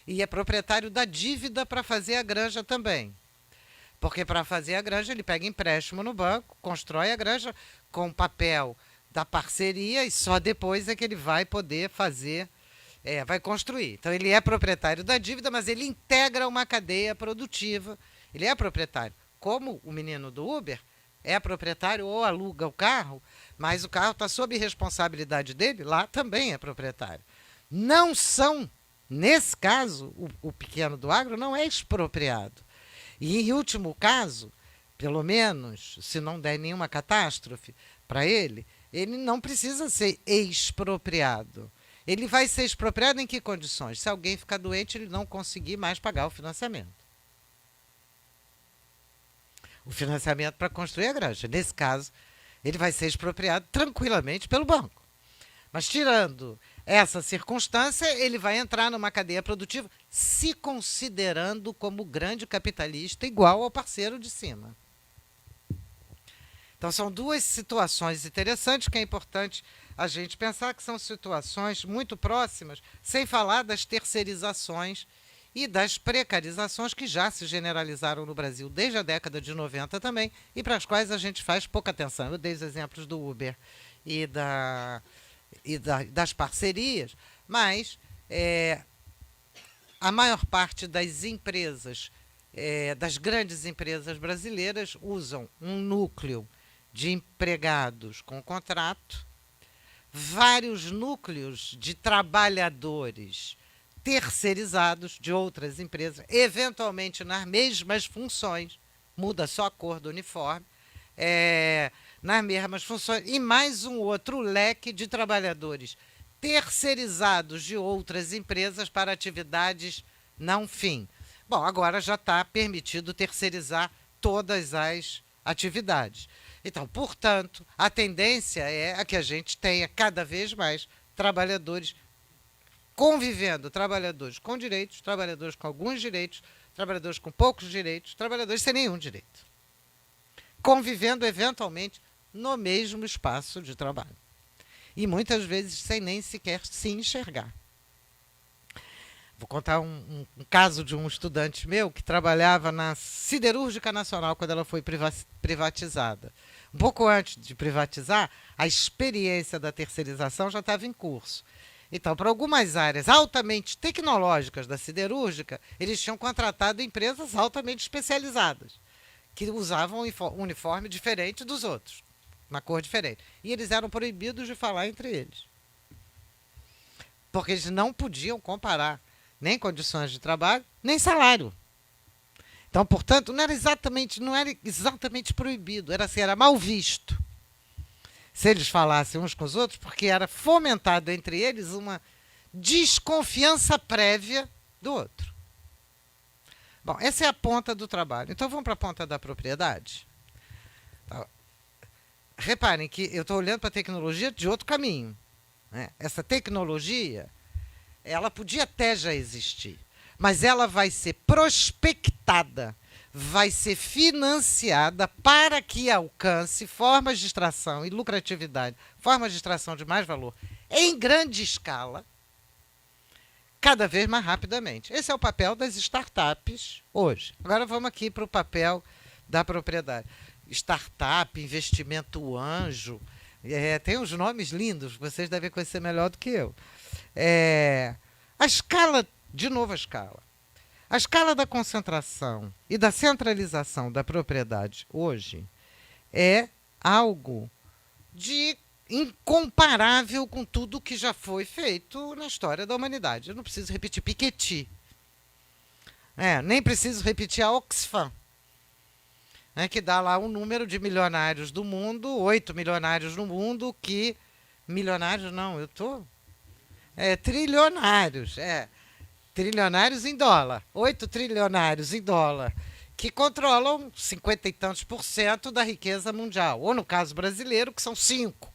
E é proprietário da dívida para fazer a granja também. Porque para fazer a granja ele pega empréstimo no banco, constrói a granja com papel da parceria e só depois é que ele vai poder fazer Vai construir. Então, ele é proprietário da dívida, mas ele integra uma cadeia produtiva. Ele é proprietário. Como o menino do Uber é proprietário ou aluga o carro, mas o carro está sob responsabilidade dele, lá também é proprietário. Não são, nesse caso, o pequeno do agro não é expropriado. E, em último caso, pelo menos, se não der nenhuma catástrofe para ele não precisa ser expropriado. Ele vai ser expropriado em que condições? Se alguém ficar doente, ele não conseguir mais pagar o financiamento. O financiamento para construir a granja. Nesse caso, ele vai ser expropriado tranquilamente pelo banco. Mas, tirando essa circunstância, ele vai entrar numa cadeia produtiva se considerando como grande capitalista igual ao parceiro de cima. Então, são duas situações interessantes que é importante a gente pensar que são situações muito próximas, sem falar das terceirizações e das precarizações que já se generalizaram no Brasil desde a década de 90 também, e para as quais a gente faz pouca atenção. Eu dei os exemplos do Uber e das parcerias, mas a maior parte das empresas, das grandes empresas brasileiras, usam um núcleo de empregados com contrato, vários núcleos de trabalhadores terceirizados de outras empresas, eventualmente nas mesmas funções, muda só a cor do uniforme, nas mesmas funções, e mais um outro leque de trabalhadores terceirizados de outras empresas para atividades não fim. Bom, agora já está permitido terceirizar todas as atividades. Então, portanto, a tendência é a que a gente tenha cada vez mais trabalhadores convivendo, trabalhadores com direitos, trabalhadores com alguns direitos, trabalhadores com poucos direitos, trabalhadores sem nenhum direito. Convivendo, eventualmente, no mesmo espaço de trabalho. E muitas vezes sem nem sequer se enxergar. Vou contar um caso de um estudante meu que trabalhava na Siderúrgica Nacional quando ela foi privatizada. Um pouco antes de privatizar, a experiência da terceirização já estava em curso. Então, para algumas áreas altamente tecnológicas da siderúrgica, eles tinham contratado empresas altamente especializadas, que usavam um uniforme diferente dos outros, uma cor diferente. E eles eram proibidos de falar entre eles. Porque eles não podiam comparar nem condições de trabalho, nem salário. Então, portanto, não era exatamente proibido, era mal visto. Se eles falassem uns com os outros, porque era fomentado entre eles uma desconfiança prévia do outro. Bom, essa é a ponta do trabalho. Então, vamos para a ponta da propriedade. Então, reparem que eu estou olhando para a tecnologia de outro caminho, né? Essa tecnologia, ela podia até já existir, mas ela vai ser prospectada, vai ser financiada para que alcance formas de extração e lucratividade, formas de extração de mais valor, em grande escala, cada vez mais rapidamente. Esse é o papel das startups hoje. Agora vamos aqui para o papel da propriedade. Startup, investimento anjo, tem uns nomes lindos, vocês devem conhecer melhor do que eu. A escala, de novo a escala. A escala da concentração e da centralização da propriedade hoje é algo de incomparável com tudo que já foi feito na história da humanidade. Eu não preciso repetir Piketty. Nem preciso repetir a Oxfam, que dá lá um número de milionários do mundo, 8 milionários no mundo, que... Milionários não, eu estou... trilionários, trilionários em dólar, 8 trilionários em dólar, que controlam 50 e tantos % da riqueza mundial, ou no caso brasileiro, que são 5.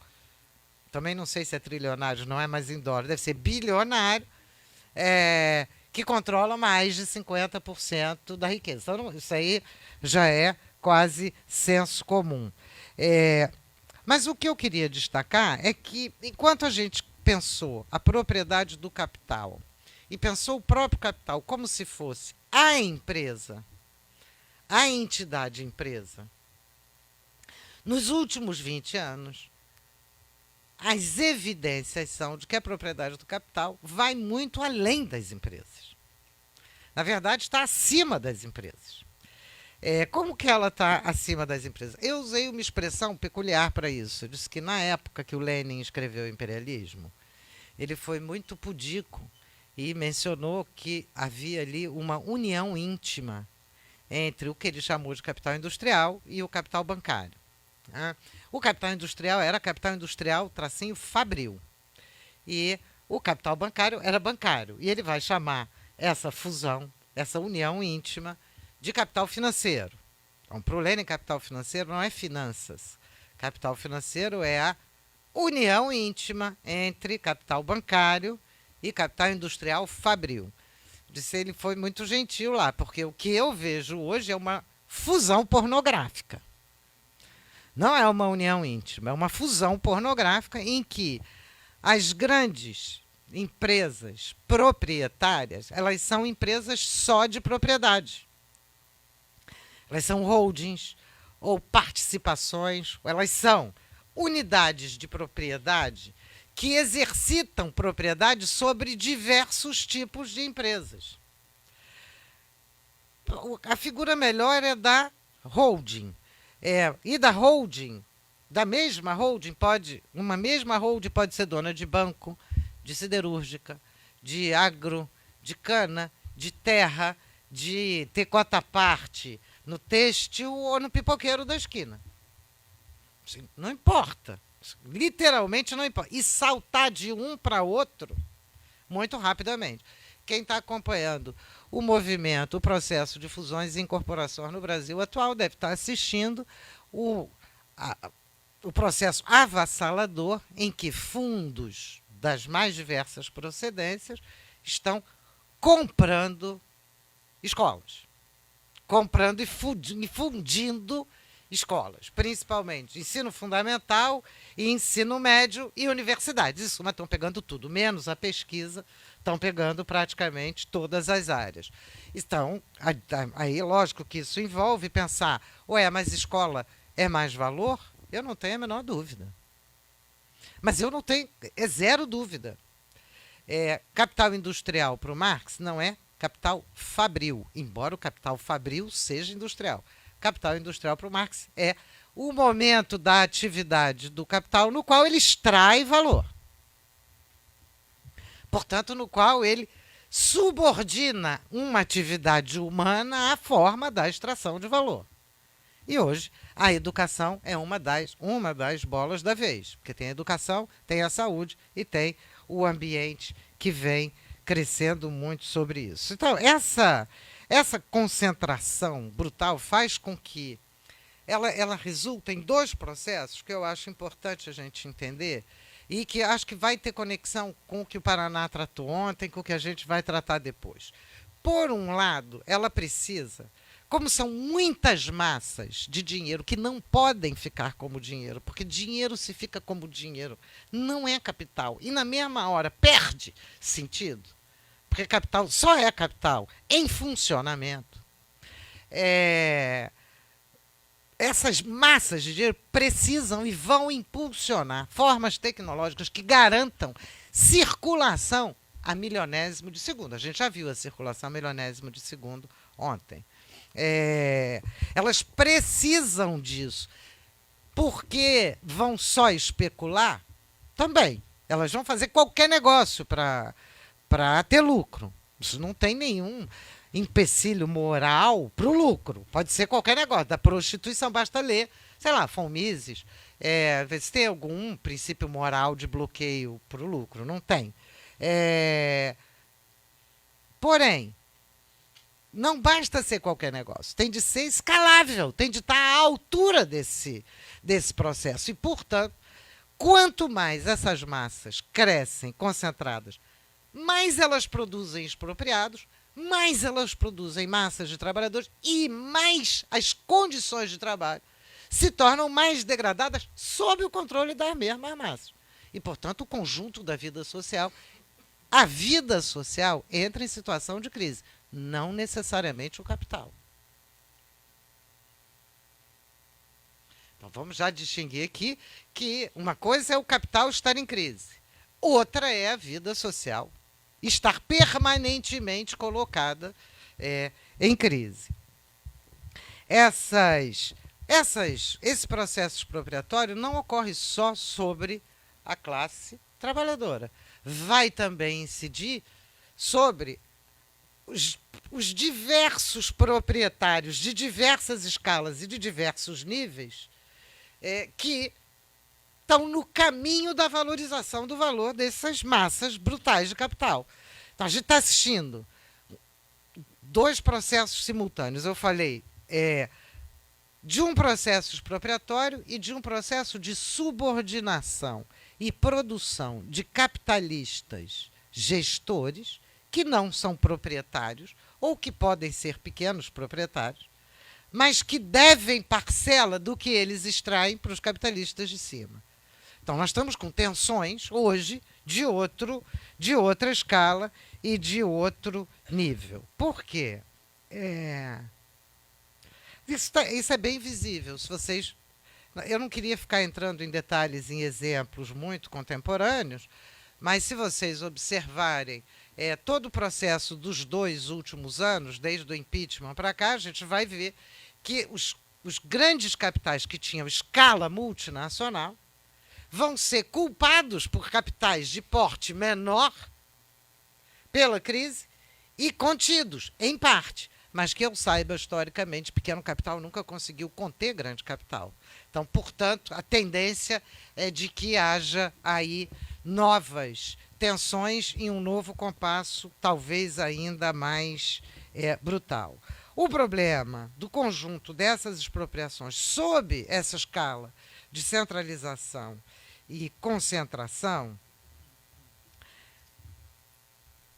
Também não sei se é trilionário, não é mais em dólar, deve ser bilionário, que controla mais de 50% da riqueza. Então, isso aí já é quase senso comum. Mas o que eu queria destacar é que, enquanto a gente pensou a propriedade do capital e pensou o próprio capital como se fosse a empresa, a entidade empresa, nos últimos 20 anos, as evidências são de que a propriedade do capital vai muito além das empresas. Na verdade, está acima das empresas. Como que ela está acima das empresas? Eu usei uma expressão peculiar para isso. Eu disse que na época que o Lenin escreveu o Imperialismo, ele foi muito pudico e mencionou que havia ali uma união íntima entre o que ele chamou de capital industrial e o capital bancário. Né? O capital industrial era capital industrial tracinho fabril. E o capital bancário era bancário. E ele vai chamar essa fusão, essa união íntima, de capital financeiro. Então, para o Lenin, capital financeiro não é finanças. Capital financeiro é a união íntima entre capital bancário e capital industrial fabril. Disse, ele foi muito gentil lá, porque o que eu vejo hoje é uma fusão pornográfica. Não é uma união íntima, é uma fusão pornográfica em que as grandes empresas proprietárias, elas são empresas só de propriedade. Elas são holdings ou participações, elas são unidades de propriedade que exercitam propriedade sobre diversos tipos de empresas. A figura melhor é da holding. E da holding, uma mesma holding pode ser dona de banco, de siderúrgica, de agro, de cana, de terra, de ter cota parte no têxtil ou no pipoqueiro da esquina. Não importa. Literalmente não importa. E saltar de um para outro muito rapidamente. Quem está acompanhando o movimento, o processo de fusões e incorporações no Brasil atual deve estar assistindo o processo avassalador em que fundos das mais diversas procedências estão comprando escolas. Comprando e fundindo escolas, principalmente ensino fundamental e ensino médio e universidades. Isso, mas estão pegando tudo, menos a pesquisa, estão pegando praticamente todas as áreas. Então, aí lógico que isso envolve pensar, mas escola é mais valor? Eu não tenho a menor dúvida. Mas eu não tenho, é zero dúvida. Capital industrial para o Marx não é capital fabril, embora o capital fabril seja industrial. Capital industrial para o Marx é o momento da atividade do capital no qual ele extrai valor. Portanto, no qual ele subordina uma atividade humana à forma da extração de valor. E hoje a educação é uma das bolas da vez, porque tem a educação, tem a saúde e tem o ambiente que vem crescendo muito sobre isso. Então, essa concentração brutal faz com que ela resulta em dois processos que eu acho importante a gente entender e que acho que vai ter conexão com o que o Paraná tratou ontem, com o que a gente vai tratar depois. Por um lado, ela precisa, como são muitas massas de dinheiro que não podem ficar como dinheiro, porque dinheiro se fica como dinheiro, não é capital, e na mesma hora perde sentido, porque capital só é capital em funcionamento. Essas massas de dinheiro precisam e vão impulsionar formas tecnológicas que garantam circulação a milionésimo de segundo. A gente já viu a circulação a milionésimo de segundo ontem. Elas precisam disso. Porque vão só especular? Também. Elas vão fazer qualquer negócio para ter lucro. Isso não tem nenhum empecilho moral para o lucro. Pode ser qualquer negócio. Da prostituição, basta ler, sei lá, von Mises. Ver se tem algum princípio moral de bloqueio para o lucro. Não tem. Porém, não basta ser qualquer negócio. Tem de ser escalável. Tem de estar à altura desse processo. E, portanto, quanto mais essas massas crescem concentradas, mais elas produzem expropriados, mais elas produzem massas de trabalhadores e mais as condições de trabalho se tornam mais degradadas sob o controle das mesmas massas. E, portanto, o conjunto da vida social, a vida social entra em situação de crise, não necessariamente o capital. Então, vamos já distinguir aqui que uma coisa é o capital estar em crise, outra é a vida social estar permanentemente colocada em crise. Esse processo expropriatório não ocorre só sobre a classe trabalhadora. Vai também incidir sobre os diversos proprietários de diversas escalas e de diversos níveis que estão no caminho da valorização do valor dessas massas brutais de capital. Então, a gente está assistindo dois processos simultâneos. Eu falei de um processo expropriatório e de um processo de subordinação e produção de capitalistas gestores que não são proprietários ou que podem ser pequenos proprietários, mas que devem parcela do que eles extraem para os capitalistas de cima. Então, nós estamos com tensões hoje de outra escala e de outro nível. Por quê? Isso é bem visível. Eu não queria ficar entrando em detalhes, em exemplos muito contemporâneos, mas se vocês observarem todo o processo dos 2 últimos anos, desde o impeachment para cá, a gente vai ver que os grandes capitais que tinham escala multinacional vão ser culpados por capitais de porte menor pela crise e contidos, em parte. Mas que eu saiba, historicamente, pequeno capital nunca conseguiu conter grande capital. Então, portanto, a tendência é de que haja aí novas tensões em um novo compasso, talvez ainda mais brutal. O problema do conjunto dessas expropriações sob essa escala de centralização e concentração,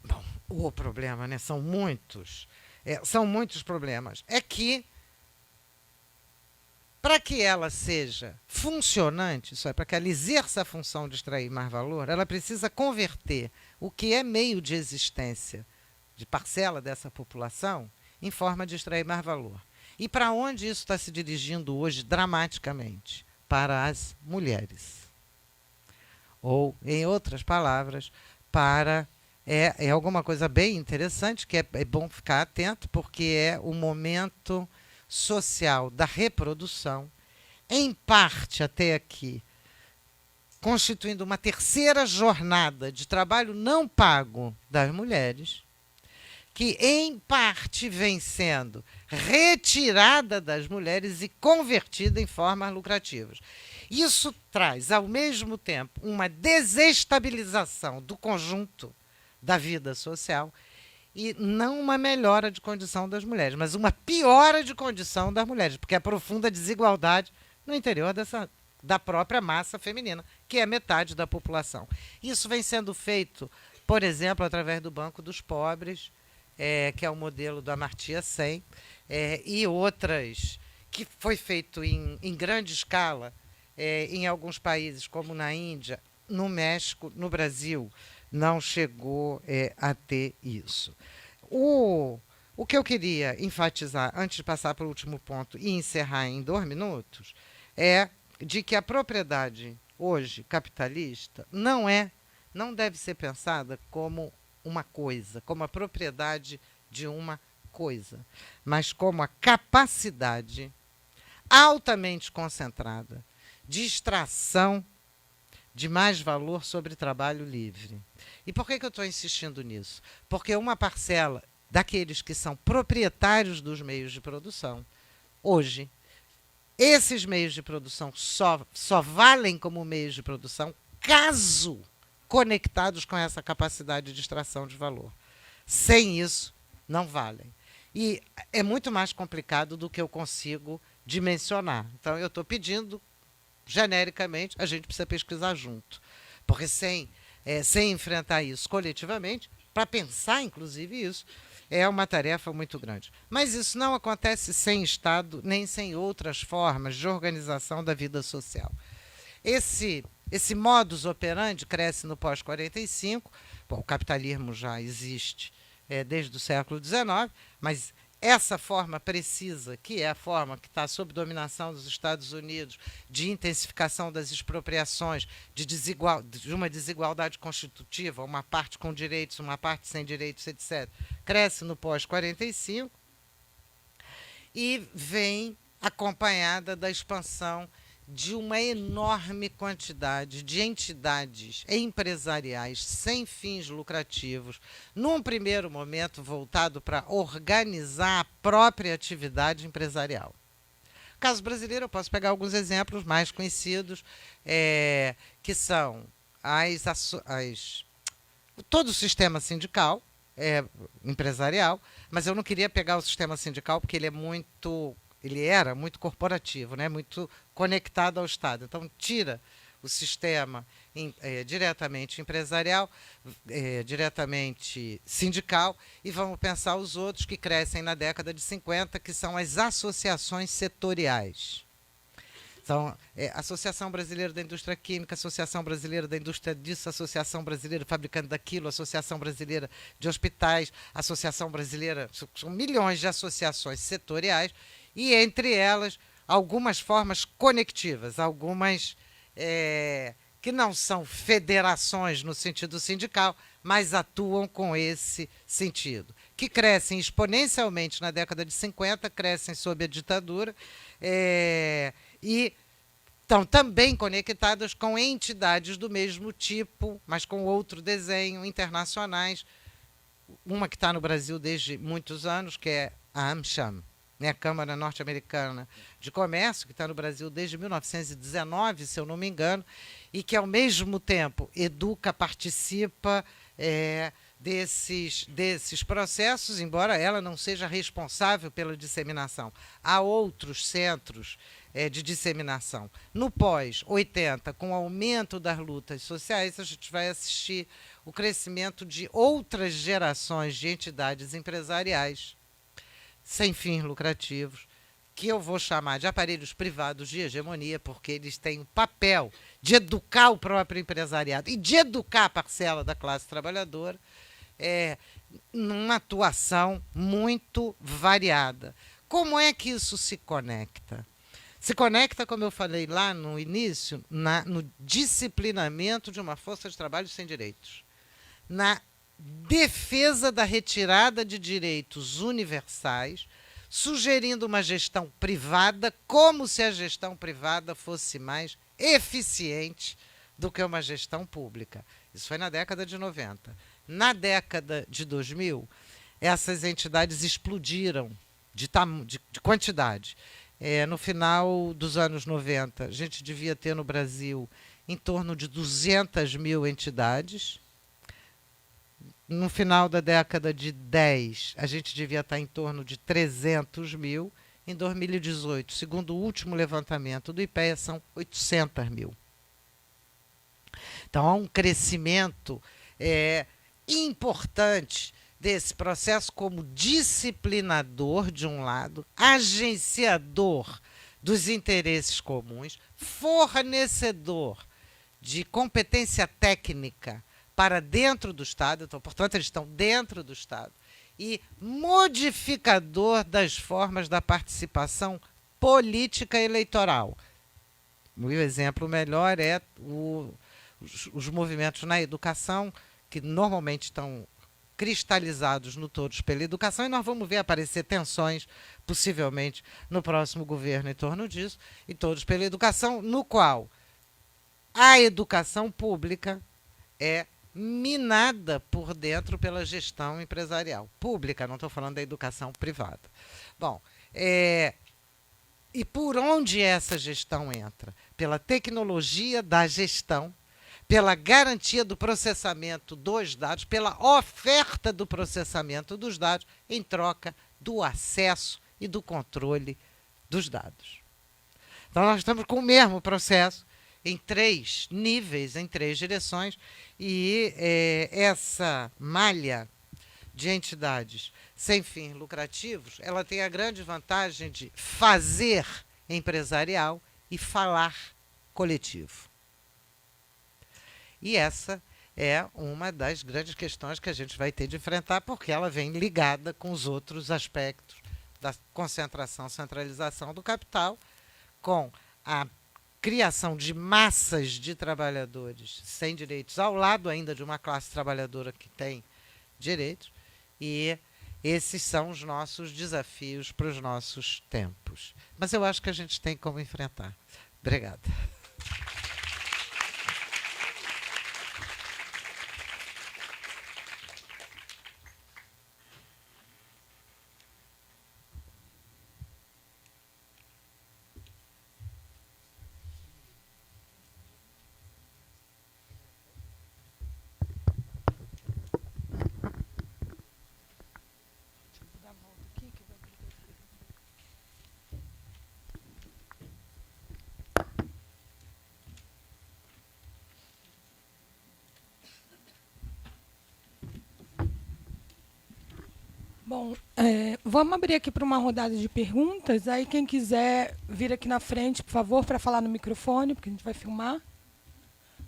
bom, o problema, né, são muitos problemas. É que, para que ela seja funcionante, isso é, para que ela exerça a função de extrair mais valor, ela precisa converter o que é meio de existência de parcela dessa população em forma de extrair mais valor. E para onde isso está se dirigindo hoje dramaticamente? Para as mulheres. Ou, em outras palavras, para... É alguma coisa bem interessante, que é bom ficar atento, porque é o momento social da reprodução, em parte até aqui, constituindo uma terceira jornada de trabalho não pago das mulheres, que em parte vem sendo retirada das mulheres e convertida em formas lucrativas. Isso traz, ao mesmo tempo, uma desestabilização do conjunto da vida social e não uma melhora de condição das mulheres, mas uma piora de condição das mulheres, porque aprofunda a desigualdade no interior da própria massa feminina, que é metade da população. Isso vem sendo feito, por exemplo, através do Banco dos Pobres, que é o modelo do Amartya Sen, e outras, que foi feito em grande escala em alguns países, como na Índia, no México, no Brasil, não chegou a ter isso. O que eu queria enfatizar, antes de passar para o último ponto e encerrar em 2 minutos, é de que a propriedade hoje capitalista não deve ser pensada como uma coisa, como a propriedade de uma coisa, mas como a capacidade altamente concentrada de extração de mais valor sobre trabalho livre. E por que eu estou insistindo nisso? Porque uma parcela daqueles que são proprietários dos meios de produção, hoje, esses meios de produção só valem como meios de produção caso conectados com essa capacidade de extração de valor. Sem isso, não valem. E é muito mais complicado do que eu consigo dimensionar. Então, eu estou pedindo, genericamente, a gente precisa pesquisar junto. Porque sem enfrentar isso coletivamente, para pensar, inclusive, isso, é uma tarefa muito grande. Mas isso não acontece sem Estado, nem sem outras formas de organização da vida social. Esse modus operandi cresce no pós-45. Bom, o capitalismo já existe desde o século XIX, mas essa forma precisa, que é a forma que está sob dominação dos Estados Unidos, de intensificação das expropriações, de uma desigualdade constitutiva, uma parte com direitos, uma parte sem direitos, etc., cresce no pós-45 e vem acompanhada da expansão de uma enorme quantidade de entidades empresariais sem fins lucrativos, num primeiro momento voltado para organizar a própria atividade empresarial. No caso brasileiro, eu posso pegar alguns exemplos mais conhecidos, que são todo o sistema sindical, empresarial, mas eu não queria pegar o sistema sindical porque ele era muito corporativo, né, muito conectado ao Estado. Então, tira o sistema diretamente empresarial, diretamente sindical, e vamos pensar os outros que crescem na década de 50, que são as associações setoriais. Então, Associação Brasileira da Indústria Química, Associação Brasileira da Indústria disso, Associação Brasileira Fabricante daquilo, Associação Brasileira de Hospitais, Associação Brasileira... São milhões de associações setoriais, e entre elas algumas formas conectivas, algumas que não são federações no sentido sindical, mas atuam com esse sentido, que crescem exponencialmente na década de 50, crescem sob a ditadura, e estão também conectadas com entidades do mesmo tipo, mas com outro desenho, internacionais. Uma que está no Brasil desde muitos anos, que é a AmCham, né, a Câmara Norte-Americana de Comércio, que está no Brasil desde 1919, se eu não me engano, e que, ao mesmo tempo, educa, participa desses processos, embora ela não seja responsável pela disseminação. Há outros centros de disseminação. No pós-80, com o aumento das lutas sociais, a gente vai assistir o crescimento de outras gerações de entidades empresariais sem fins lucrativos, que eu vou chamar de aparelhos privados de hegemonia, porque eles têm o papel de educar o próprio empresariado e de educar a parcela da classe trabalhadora, numa atuação muito variada. Como é que isso se conecta? Se conecta, como eu falei lá no início, no disciplinamento de uma força de trabalho sem direitos, na defesa da retirada de direitos universais, sugerindo uma gestão privada, como se a gestão privada fosse mais eficiente do que uma gestão pública. Isso foi na década de 90. Na década de 2000, essas entidades explodiram de quantidade. No final dos anos 90, a gente devia ter no Brasil em torno de 200 mil entidades. No final da década de 10, a gente devia estar em torno de 300 mil. Em 2018, segundo o último levantamento do IPEA, são 800 mil. Então, há um crescimento importante desse processo como disciplinador, de um lado, agenciador dos interesses comuns, fornecedor de competência técnica para dentro do Estado, então, portanto, eles estão dentro do Estado, e modificador das formas da participação política eleitoral. O exemplo melhor é os movimentos na educação, que normalmente estão cristalizados no Todos pela Educação, e nós vamos ver aparecer tensões, possivelmente, no próximo governo em torno disso, e Todos pela Educação, no qual a educação pública é minada por dentro pela gestão empresarial. Pública, não estou falando da educação privada. Bom, e por onde essa gestão entra? Pela tecnologia da gestão, pela garantia do processamento dos dados, pela oferta do processamento dos dados, em troca do acesso e do controle dos dados. Então, nós estamos com o mesmo processo, em 3 níveis, em 3 direções, e essa malha de entidades sem fins lucrativos, ela tem a grande vantagem de fazer empresarial e falar coletivo. E essa é uma das grandes questões que a gente vai ter de enfrentar, porque ela vem ligada com os outros aspectos da concentração, centralização do capital, com a criação de massas de trabalhadores sem direitos, ao lado ainda de uma classe trabalhadora que tem direitos, e esses são os nossos desafios para os nossos tempos. Mas eu acho que a gente tem como enfrentar. Obrigada. Bom, vamos abrir aqui para uma rodada de perguntas. Aí quem quiser vir aqui na frente, por favor, para falar no microfone, porque a gente vai filmar.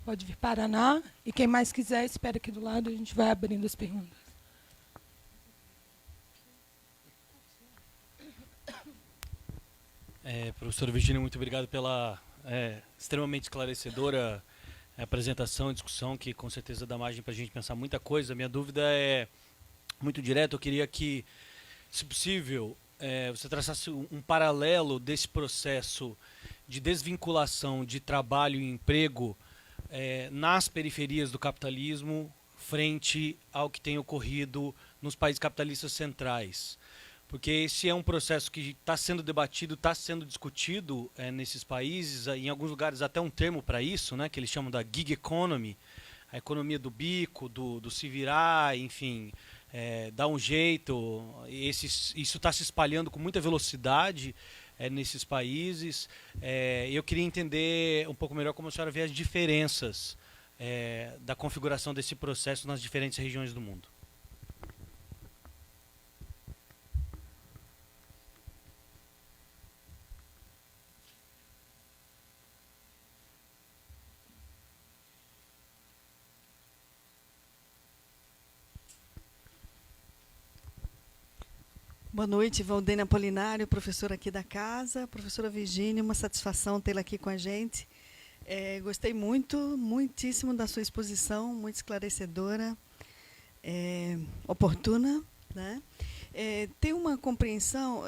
Pode vir Paraná. E quem mais quiser, espera aqui do lado, a gente vai abrindo as perguntas. Professora Virgínia, muito obrigado pela extremamente esclarecedora apresentação e discussão, que com certeza dá margem para a gente pensar muita coisa. Minha dúvida é muito direta. Eu queria que, se possível, você traçasse um paralelo desse processo de desvinculação de trabalho e emprego nas periferias do capitalismo frente ao que tem ocorrido nos países capitalistas centrais. Porque esse é um processo que está sendo debatido, está sendo discutido nesses países, em alguns lugares até um termo para isso, né, que eles chamam da gig economy, a economia do bico, do se virar, enfim, dar um jeito. Isso está se espalhando com muita velocidade nesses países. Eu queria entender um pouco melhor como a senhora vê as diferenças da configuração desse processo nas diferentes regiões do mundo. Boa noite, Valdênia Apolinário, professora aqui da casa. Professora Virgínia, uma satisfação tê-la aqui com a gente. Gostei muitíssimo da sua exposição, muito esclarecedora, oportuna, né? Tem uma compreensão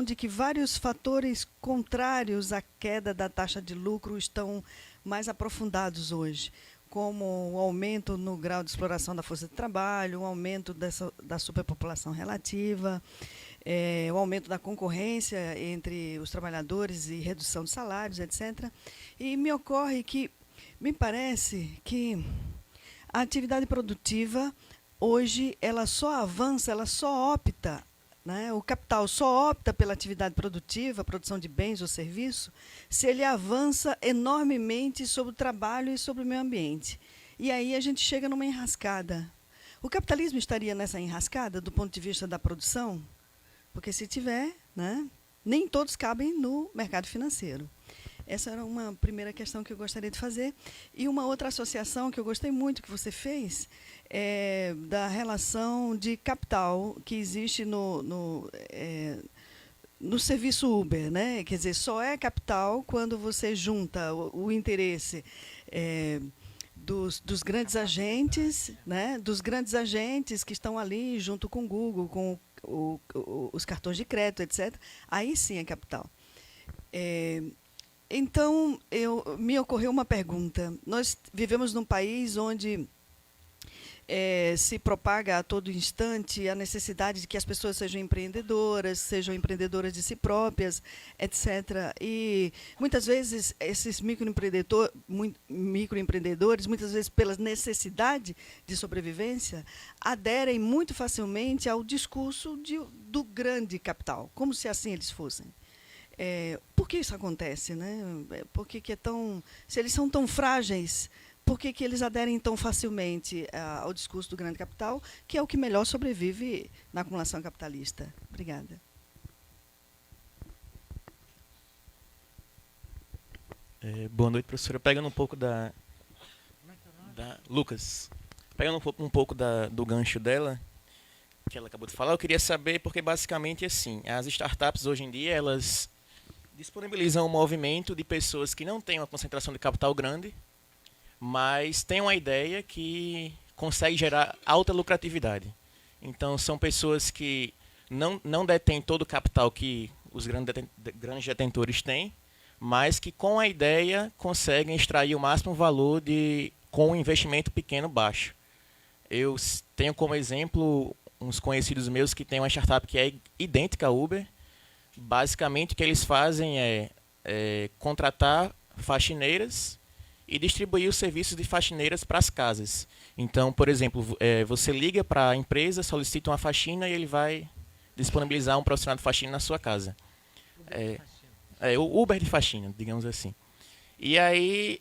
de que vários fatores contrários à queda da taxa de lucro estão mais aprofundados hoje, como o aumento no grau de exploração da força de trabalho, o aumento da superpopulação relativa, o aumento da concorrência entre os trabalhadores e redução de salários, etc. E me parece que a atividade produtiva, hoje, ela só avança, ela só opta, né? O capital só opta pela atividade produtiva, produção de bens ou serviço, se ele avança enormemente sobre o trabalho e sobre o meio ambiente. E aí a gente chega numa enrascada. O capitalismo estaria nessa enrascada do ponto de vista da produção? Porque se tiver, né, nem todos cabem no mercado financeiro. Essa era uma primeira questão que eu gostaria de fazer. E uma outra associação que eu gostei muito que você fez da relação de capital que existe no serviço Uber, né? Quer dizer, só é capital quando você junta o interesse dos grandes agentes, né? Dos grandes agentes que estão ali junto com o Google, com os cartões de crédito, etc. Aí sim é capital. Então, me ocorreu uma pergunta. Nós vivemos num país onde se propaga a todo instante a necessidade de que as pessoas sejam empreendedoras de si próprias, etc. E, muitas vezes, esses microempreendedores, muitas vezes pela necessidade de sobrevivência, aderem muito facilmente ao discurso do grande capital, como se assim eles fossem. Por que isso acontece, né? Se eles são tão frágeis, por que eles aderem tão facilmente ao discurso do grande capital, que é o que melhor sobrevive na acumulação capitalista? Obrigada. Boa noite, professora. Pegando um pouco Lucas, pegando um pouco do gancho dela, que ela acabou de falar, eu queria saber, porque basicamente assim, as startups hoje em dia, elas disponibilizam um movimento de pessoas que não têm uma concentração de capital grande, mas têm uma ideia que consegue gerar alta lucratividade. Então, são pessoas que não detêm todo o capital que os grandes detentores têm, mas que com a ideia conseguem extrair o máximo valor com um investimento pequeno baixo. Eu tenho como exemplo uns conhecidos meus que têm uma startup que é idêntica à Uber. Basicamente, o que eles fazem é contratar faxineiras e distribuir os serviços de faxineiras para as casas. Então, por exemplo, você liga para a empresa, solicita uma faxina e ele vai disponibilizar um profissional de faxina na sua casa. O Uber de faxina, digamos assim. E aí,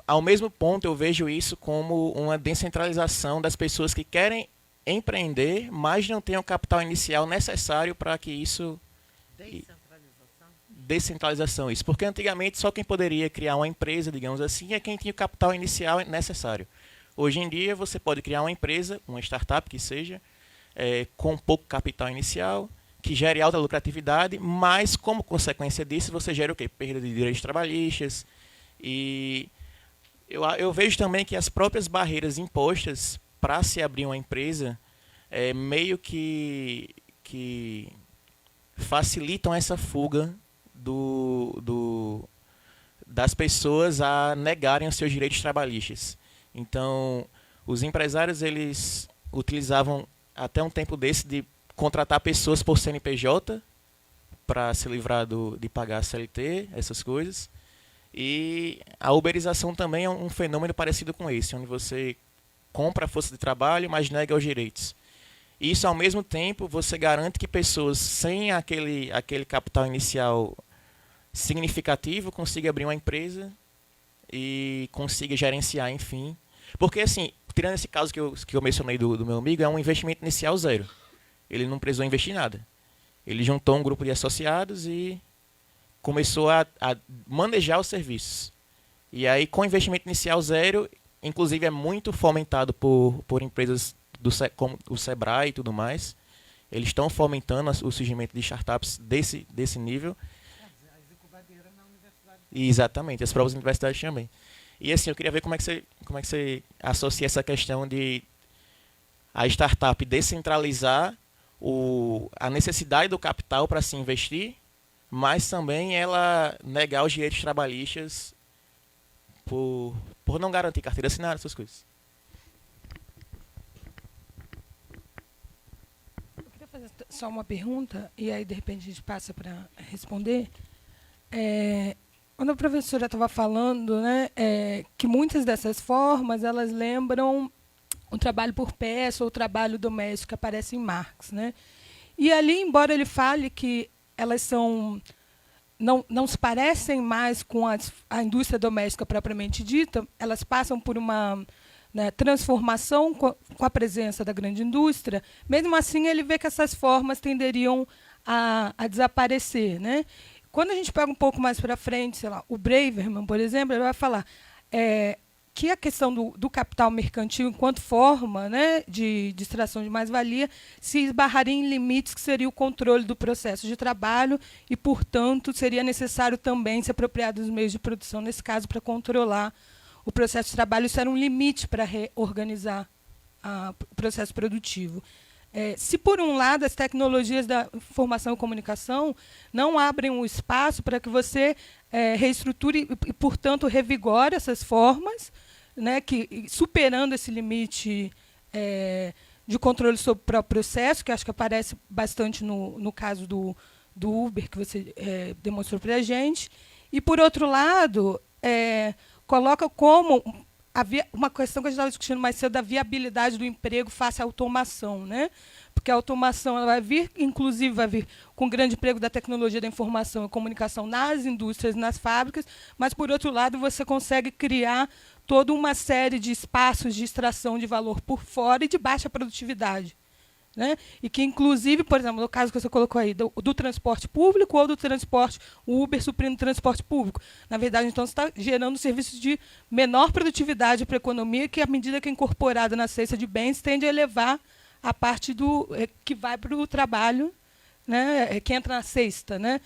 ao mesmo ponto, eu vejo isso como uma descentralização das pessoas que querem empreender, mas não têm o capital inicial necessário para que isso... Descentralização, isso. Porque antigamente só quem poderia criar uma empresa, digamos assim, é quem tinha o capital inicial necessário. Hoje em dia, você pode criar uma empresa, uma startup que seja, com pouco capital inicial, que gere alta lucratividade, mas como consequência disso, você gera o quê? Perda de direitos trabalhistas. E eu vejo também que as próprias barreiras impostas para se abrir uma empresa meio que facilitam essa fuga das pessoas a negarem os seus direitos trabalhistas. Então, os empresários eles utilizavam até um tempo desse de contratar pessoas por CNPJ para se livrar de pagar CLT, essas coisas. E a uberização também é um fenômeno parecido com esse, onde você compra a força de trabalho, mas nega os direitos. Isso, ao mesmo tempo, você garante que pessoas sem aquele capital inicial significativo consigam abrir uma empresa e consiga gerenciar, enfim. Porque, assim, tirando esse caso que eu mencionei do meu amigo, é um investimento inicial zero. Ele não precisou investir nada. Ele juntou um grupo de associados e começou a manejar os serviços. E aí, com investimento inicial zero, inclusive é muito fomentado por empresas como o Sebrae e tudo mais. Eles estão fomentando o surgimento de startups desse nível. As incubadeiras na universidade. Exatamente, as próprias universidades também. E assim, eu queria ver como é que você associa essa questão de a startup descentralizar a necessidade do capital para se investir, mas também ela negar os direitos trabalhistas por não garantir carteira assinada, essas coisas. Eu queria fazer só uma pergunta, e aí, de repente, a gente passa para responder. Quando a professora estava falando, né, que muitas dessas formas elas lembram o trabalho por peça ou o trabalho doméstico que aparece em Marx, né? E ali, embora ele fale que elas não se parecem mais com a indústria doméstica propriamente dita, elas passam por uma transformação com a presença da grande indústria. Mesmo assim, ele vê que essas formas tenderiam a desaparecer, né? Quando a gente pega um pouco mais para frente, sei lá, o Braverman, por exemplo, ele vai falar que a questão do capital mercantil enquanto forma, né, de extração de mais-valia se esbarraria em limites que seria o controle do processo de trabalho e, portanto, seria necessário também se apropriar dos meios de produção, nesse caso, para controlar o processo de trabalho. Isso era um limite para reorganizar o processo produtivo. Se, por um lado, as tecnologias da informação e comunicação não abrem um espaço para que você reestruture e, portanto, revigore essas formas, né, superando esse limite de controle sobre o próprio processo, que acho que aparece bastante no caso do Uber, que você demonstrou para a gente. E, por outro lado, coloca como uma questão que a gente estava discutindo mais cedo, da viabilidade do emprego face à automação, né? Porque a automação ela vai vir, inclusive, vai vir com o grande emprego da tecnologia da informação e comunicação nas indústrias, nas fábricas, mas, por outro lado, você consegue criar toda uma série de espaços de extração de valor por fora e de baixa produtividade, né? E que, inclusive, por exemplo, no caso que você colocou aí, do transporte público ou do transporte, o Uber suprindo o transporte público. Na verdade, então, você está gerando serviços de menor produtividade para a economia, que, à medida que é incorporada na cesta de bens, tende a elevar a parte que vai para o trabalho, né, que entra na sexta, né,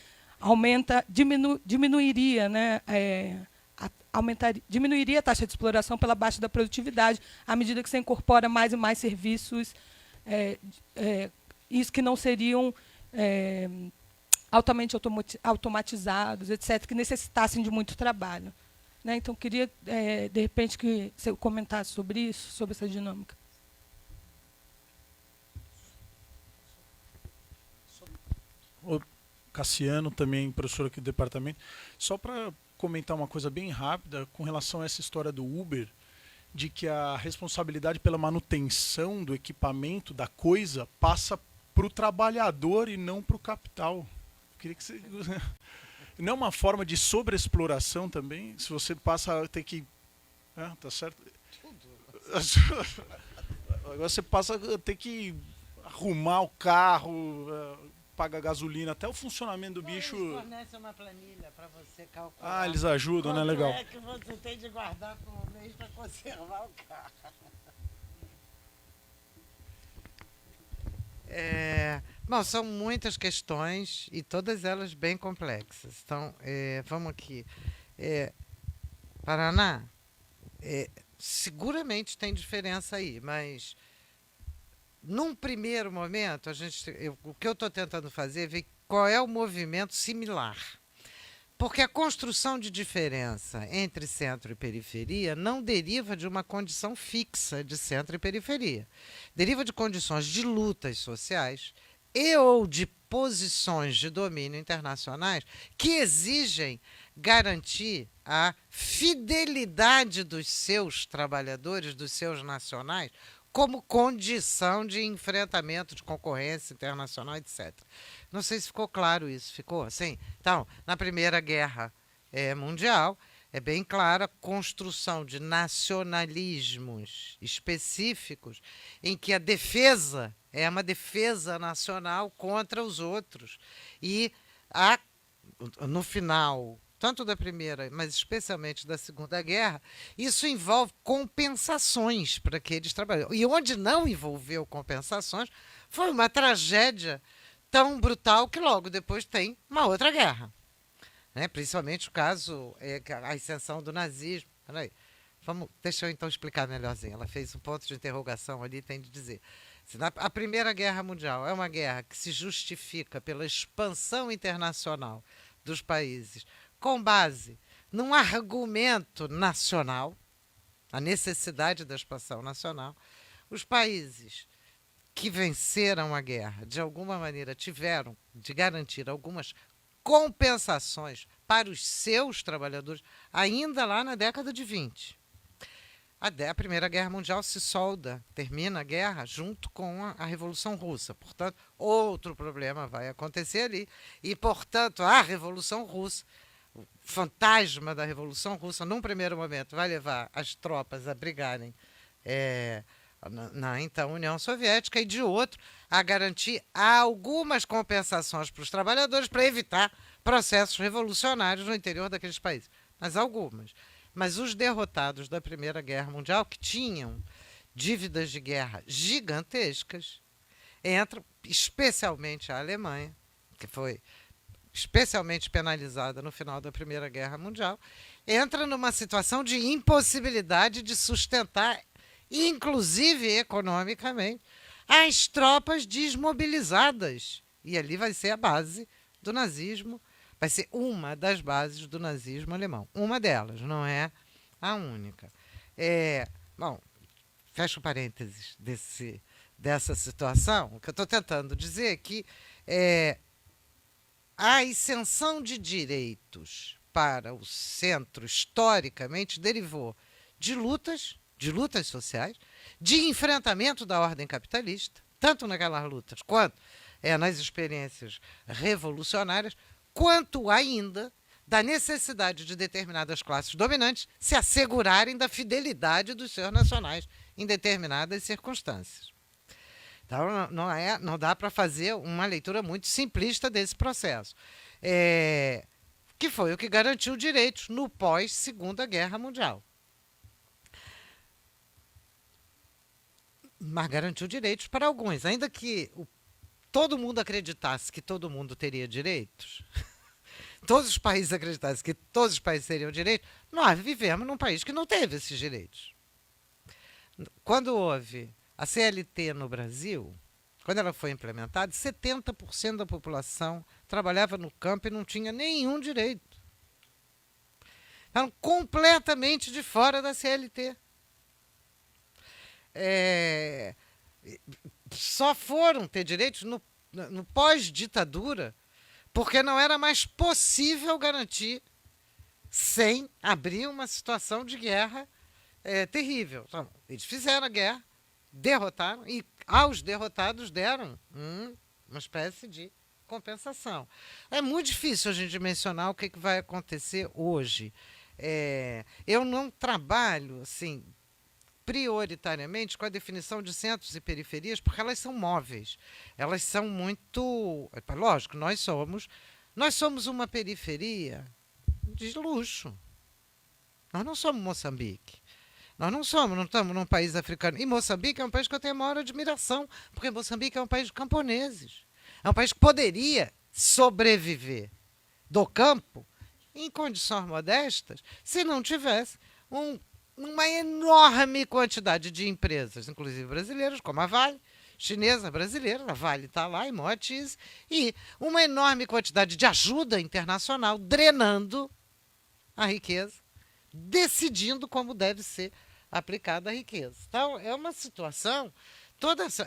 diminuiria, né, diminuiria a taxa de exploração pela baixa da produtividade, à medida que você incorpora mais e mais serviços, isso que não seriam altamente automatizados, etc., que necessitassem de muito trabalho. Né? Então, queria, de repente, que você comentasse sobre isso, sobre essa dinâmica. O Cassiano, também professor aqui do departamento. Só para comentar uma coisa bem rápida com relação a essa história do Uber, de que a responsabilidade pela manutenção do equipamento, da coisa, passa para o trabalhador e não para o capital. Eu queria que você... Não é uma forma de sobreexploração também? Se você passa a ter que... tá certo? Agora você passa a ter que arrumar o carro, pagar gasolina, até o funcionamento do bicho... Eles fornecem uma planilha para você calcular. Eles ajudam, né? Legal. É que você tem de guardar por mês para conservar o carro. Bom, são muitas questões e todas elas bem complexas. Então, vamos aqui. Paraná, seguramente tem diferença aí, mas num primeiro momento, o que eu estou tentando fazer é ver qual é o movimento similar. Porque a construção de diferença entre centro e periferia não deriva de uma condição fixa de centro e periferia. Deriva de condições de lutas sociais e ou de posições de domínio internacionais que exigem garantir a fidelidade dos seus trabalhadores, dos seus nacionais, como condição de enfrentamento de concorrência internacional, etc. Não sei se ficou claro isso. Ficou assim? Então, na Primeira Guerra Mundial, é bem clara a construção de nacionalismos específicos em que a defesa é uma defesa nacional contra os outros. E, no final, tanto da Primeira, mas especialmente da Segunda Guerra, isso envolve compensações para aqueles trabalhadores. E onde não envolveu compensações, foi uma tragédia tão brutal que logo depois tem uma outra guerra. Né? Principalmente o caso, a ascensão do nazismo. Peraí, deixa eu então explicar melhorzinho. Ela fez um ponto de interrogação ali, tem de dizer. A Primeira Guerra Mundial é uma guerra que se justifica pela expansão internacional dos países com base num argumento nacional, a necessidade da expansão nacional. Os países que venceram a guerra, de alguma maneira, tiveram de garantir algumas compensações para os seus trabalhadores, ainda lá na década de 20. A Primeira Guerra Mundial se solda, termina a guerra junto com a Revolução Russa. Portanto, outro problema vai acontecer ali. E, portanto, a Revolução Russa, o fantasma da Revolução Russa, num primeiro momento, vai levar as tropas a brigarem na então União Soviética, e de outro a garantir algumas compensações para os trabalhadores para evitar processos revolucionários no interior daqueles países. Mas algumas. Mas os derrotados da Primeira Guerra Mundial, que tinham dívidas de guerra gigantescas, entram, especialmente a Alemanha, que foi especialmente penalizada no final da Primeira Guerra Mundial, entra numa situação de impossibilidade de sustentar, inclusive economicamente, as tropas desmobilizadas. E ali vai ser a base do nazismo, vai ser uma das bases do nazismo alemão. Uma delas, não é a única. Bom, fecho parênteses dessa situação. O que eu estou tentando dizer é que a isenção de direitos para o centro, historicamente, derivou de lutas sociais, de enfrentamento da ordem capitalista, tanto naquelas lutas quanto nas experiências revolucionárias, quanto ainda da necessidade de determinadas classes dominantes se assegurarem da fidelidade dos seus nacionais em determinadas circunstâncias. Então, não dá para fazer uma leitura muito simplista desse processo, que foi o que garantiu direitos no pós-Segunda Guerra Mundial. mas garantiu direitos para alguns. Ainda que todo mundo acreditasse que todo mundo teria direitos, todos os países acreditassem que todos os países teriam direitos, nós vivemos num país que não teve esses direitos. Quando houve a CLT no Brasil, quando ela foi implementada, 70% da população trabalhava no campo e não tinha nenhum direito. Estavam completamente de fora da CLT. Só foram ter direitos no pós-ditadura, porque não era mais possível garantir sem abrir uma situação de guerra terrível. Então, eles fizeram a guerra, derrotaram, e aos derrotados deram uma espécie de compensação. É muito difícil a gente mencionar o que vai acontecer hoje. Eu não trabalho assim prioritariamente com a definição de centros e periferias, porque elas são móveis. Elas são muito... Lógico, nós somos uma periferia de luxo. Nós não somos Moçambique. Nós não estamos num país africano. E Moçambique é um país que eu tenho a maior admiração, porque Moçambique é um país de camponeses. É um país que poderia sobreviver do campo em condições modestas se não tivesse uma enorme quantidade de empresas, inclusive brasileiras, como a Vale, chinesa, brasileira, a Vale está lá, e Moatize, e uma enorme quantidade de ajuda internacional drenando a riqueza, decidindo como deve ser aplicada a riqueza. Então, é uma situação,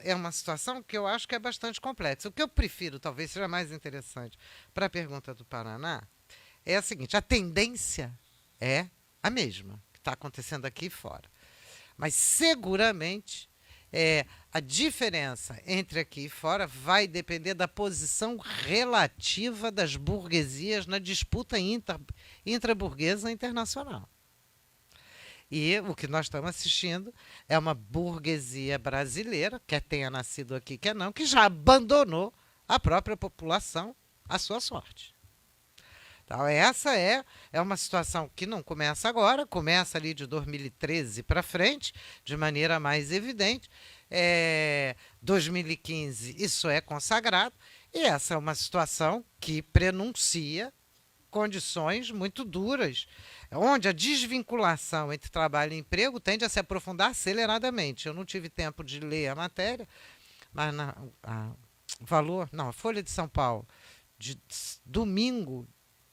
é uma situação que eu acho que é bastante complexa. O que eu prefiro, talvez seja mais interessante para a pergunta do Paraná, é a seguinte: a tendência é a mesma que está acontecendo aqui e fora. Mas, seguramente, a diferença entre aqui e fora vai depender da posição relativa das burguesias na disputa intraburguesa internacional. E o que nós estamos assistindo é uma burguesia brasileira, quer tenha nascido aqui, quer não, que já abandonou a própria população à sua sorte. Então, essa é uma situação que não começa agora, começa ali de 2013 para frente, de maneira mais evidente. 2015, isso é consagrado, e essa é uma situação que prenuncia condições muito duras, onde a desvinculação entre trabalho e emprego tende a se aprofundar aceleradamente. Eu não tive tempo de ler a matéria, mas a Folha de São Paulo, de domingo,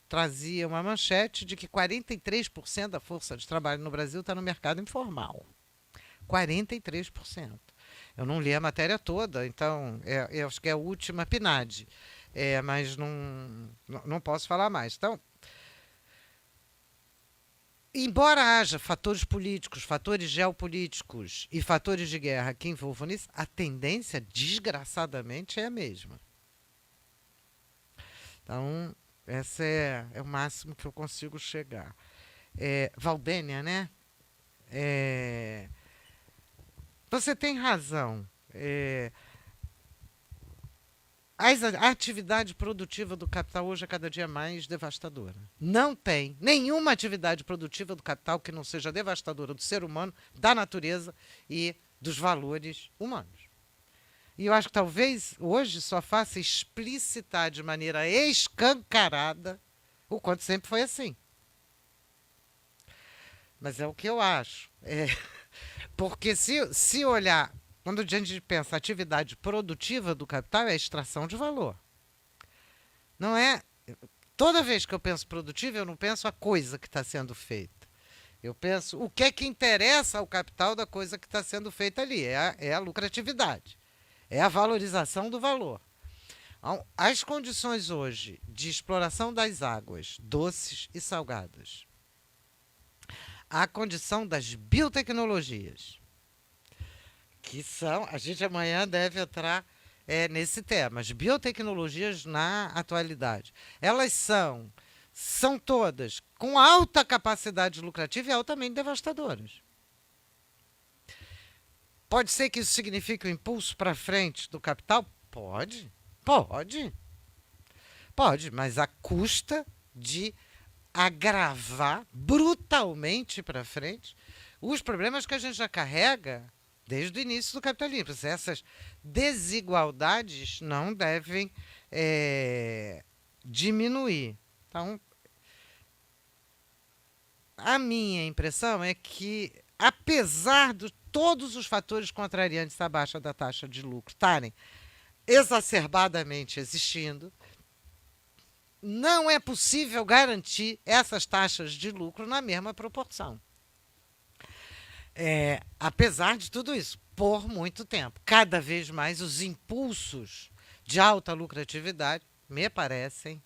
trazia uma manchete de que 43% da força de trabalho no Brasil está no mercado informal. 43%. Eu não li a matéria toda, então eu acho que é a última PNAD, mas não posso falar mais. Então, embora haja fatores políticos, fatores geopolíticos e fatores de guerra que envolvam nisso, a tendência, desgraçadamente, é a mesma. Então, esse é o máximo que eu consigo chegar. Valdênia, né? Você tem razão. A atividade produtiva do capital hoje é cada dia mais devastadora. Não tem nenhuma atividade produtiva do capital que não seja devastadora do ser humano, da natureza e dos valores humanos. E eu acho que talvez hoje só faça explicitar de maneira escancarada o quanto sempre foi assim. Mas é o que eu acho. Porque se olhar, quando a gente pensa a atividade produtiva do capital, é a extração de valor. Não é. Toda vez que eu penso produtivo, eu não penso a coisa que está sendo feita. Eu penso o que é que interessa ao capital da coisa que está sendo feita ali. É a lucratividade. É a valorização do valor. As condições hoje de exploração das águas doces e salgadas, a condição das biotecnologias, que são, a gente amanhã deve entrar nesse tema, as biotecnologias na atualidade, elas são todas com alta capacidade lucrativa e altamente devastadoras. Pode ser que isso signifique um impulso para frente do capital? Pode, mas à custa de agravar brutalmente para frente os problemas que a gente já carrega desde o início do capitalismo. Essas desigualdades não devem diminuir. Então, a minha impressão é que, apesar de todos os fatores contrariantes à baixa da taxa de lucro estarem exacerbadamente existindo, não é possível garantir essas taxas de lucro na mesma proporção. Apesar de tudo isso, por muito tempo. Cada vez mais os impulsos de alta lucratividade, me parecem,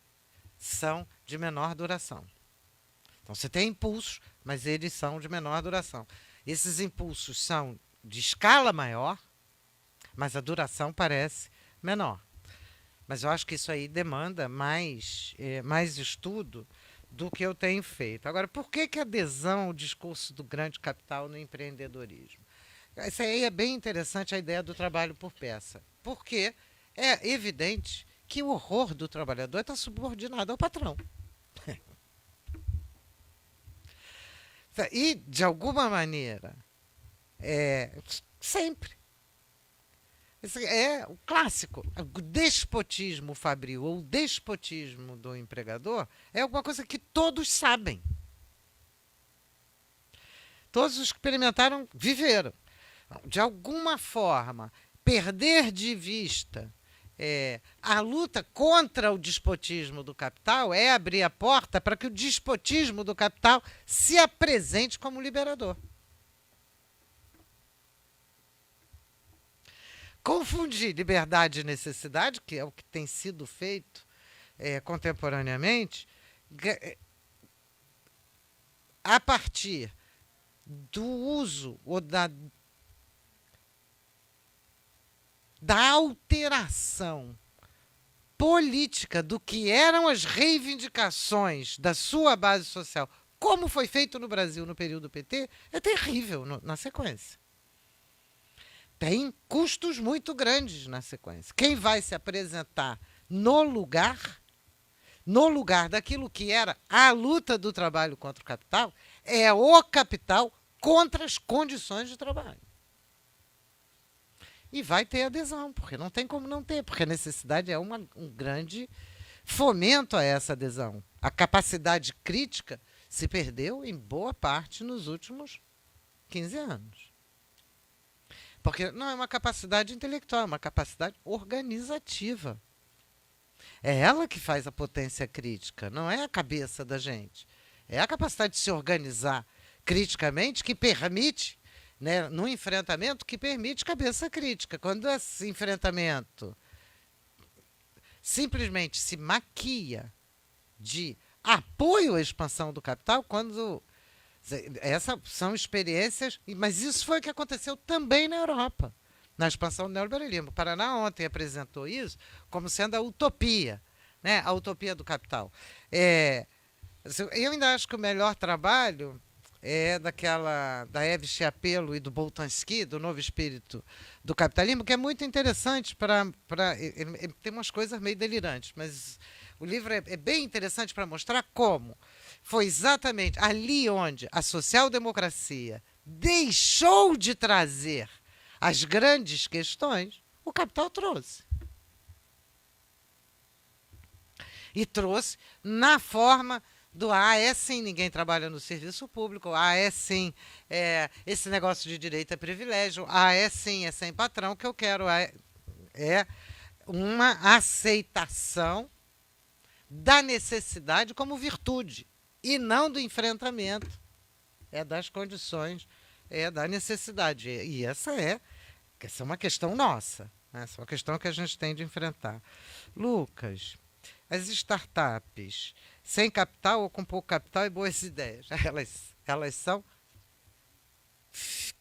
são de menor duração. Então, você tem impulsos, mas eles são de menor duração. Esses impulsos são de escala maior, mas a duração parece menor. Mas eu acho que isso aí demanda mais estudo do que eu tenho feito. Agora, por que a adesão ao discurso do grande capital no empreendedorismo? Isso aí é bem interessante, a ideia do trabalho por peça. Porque é evidente que o horror do trabalhador está subordinado ao patrão. E, de alguma maneira, sempre. Esse é o clássico. O despotismo fabril ou o despotismo do empregador é alguma coisa que todos sabem. Todos os que experimentaram viveram. De alguma forma, perder de vista a luta contra o despotismo do capital é abrir a porta para que o despotismo do capital se apresente como liberador. Confundir liberdade e necessidade, que é o que tem sido feito contemporaneamente, a partir do uso ou da alteração política do que eram as reivindicações da sua base social, como foi feito no Brasil no período PT, é terrível na sequência. Tem custos muito grandes na sequência. Quem vai se apresentar no lugar daquilo que era a luta do trabalho contra o capital, é o capital contra as condições de trabalho. E vai ter adesão, porque não tem como não ter, porque a necessidade é um grande fomento a essa adesão. A capacidade crítica se perdeu em boa parte nos últimos 15 anos. Porque não é uma capacidade intelectual, é uma capacidade organizativa. É ela que faz a potência crítica, não é a cabeça da gente. É a capacidade de se organizar criticamente que permite, né, no enfrentamento, que permite cabeça crítica. Quando esse enfrentamento simplesmente se maquia de apoio à expansão do capital, quando... Essas são experiências, mas isso foi o que aconteceu também na Europa, na expansão do neoliberalismo. O Paraná ontem apresentou isso como sendo a utopia, né? A utopia do capital. Eu ainda acho que o melhor trabalho é da Eve Chiapello e do Boltanski, do Novo Espírito do Capitalismo, que é muito interessante tem umas coisas meio delirantes, mas o livro é bem interessante para mostrar como foi exatamente ali onde a social-democracia deixou de trazer as grandes questões, o capital trouxe. E trouxe na forma do é sim, ninguém trabalha no serviço público, é sim, esse negócio de direito é privilégio, é sim, é sem patrão, o que eu quero é uma aceitação da necessidade como virtude, e não do enfrentamento, das condições, da necessidade. E essa é uma questão nossa, né? Essa é uma questão que a gente tem de enfrentar. Lucas, as startups sem capital ou com pouco capital e boas ideias, elas são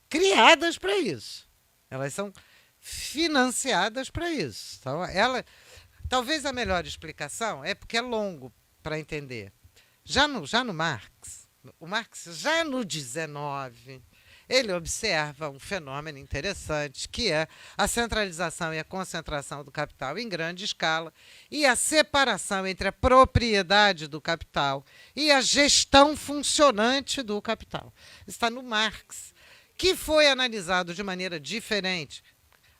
criadas para isso. Elas são financiadas para isso. Então, talvez a melhor explicação é porque é longo para entender. Já no Marx, o Marx já no 19, ele observa um fenômeno interessante, que é a centralização e a concentração do capital em grande escala e a separação entre a propriedade do capital e a gestão funcionante do capital. Está no Marx, que foi analisado de maneira diferente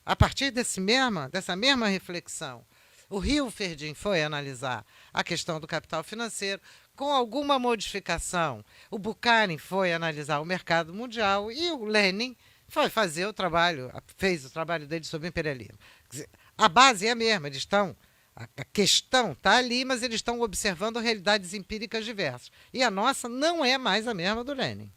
a partir dessa mesma reflexão. O Hilferding foi analisar a questão do capital financeiro com alguma modificação. O Bukharin foi analisar o mercado mundial e o Lenin foi fazer o trabalho, fez o trabalho dele sobre o imperialismo. Quer dizer, a base é a mesma, a questão está ali, mas eles estão observando realidades empíricas diversas. E a nossa não é mais a mesma do Lenin.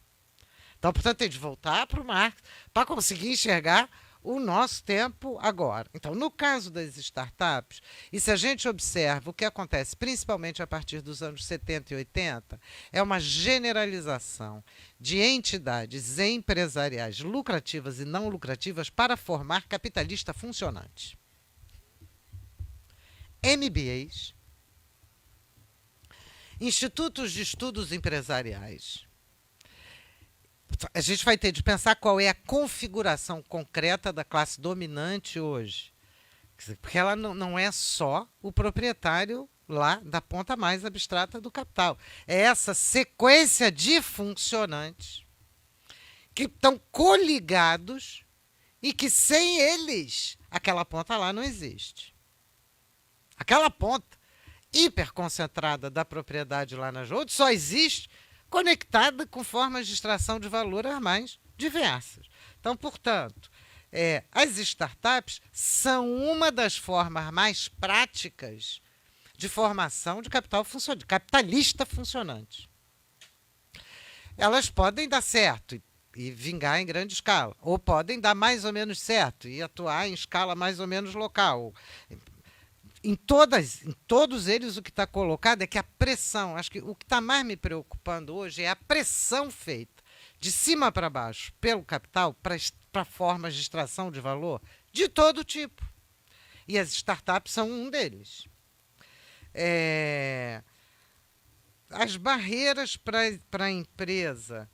Então, portanto, tem de voltar para o Marx para conseguir enxergar o nosso tempo agora. Então, no caso das startups, e se a gente observa o que acontece principalmente a partir dos anos 70 e 80, é uma generalização de entidades empresariais lucrativas e não lucrativas para formar capitalista funcionante. MBAs, institutos de estudos empresariais. A gente vai ter de pensar qual é a configuração concreta da classe dominante hoje. Porque ela não é só o proprietário lá da ponta mais abstrata do capital. É essa sequência de funcionantes que estão coligados e que sem eles aquela ponta lá não existe. Aquela ponta hiperconcentrada da propriedade lá na Jode só existe conectada com formas de extração de valor as mais diversas. Então, portanto, as startups são uma das formas mais práticas de formação de capital funcionante, capitalista funcionante. Elas podem dar certo e vingar em grande escala, ou podem dar mais ou menos certo e atuar em escala mais ou menos local. Em todos eles, o que está colocado é que a pressão, acho que o que está mais me preocupando hoje é a pressão feita de cima para baixo pelo capital para formas de extração de valor de todo tipo. E as startups são um deles. As barreiras para a empresa.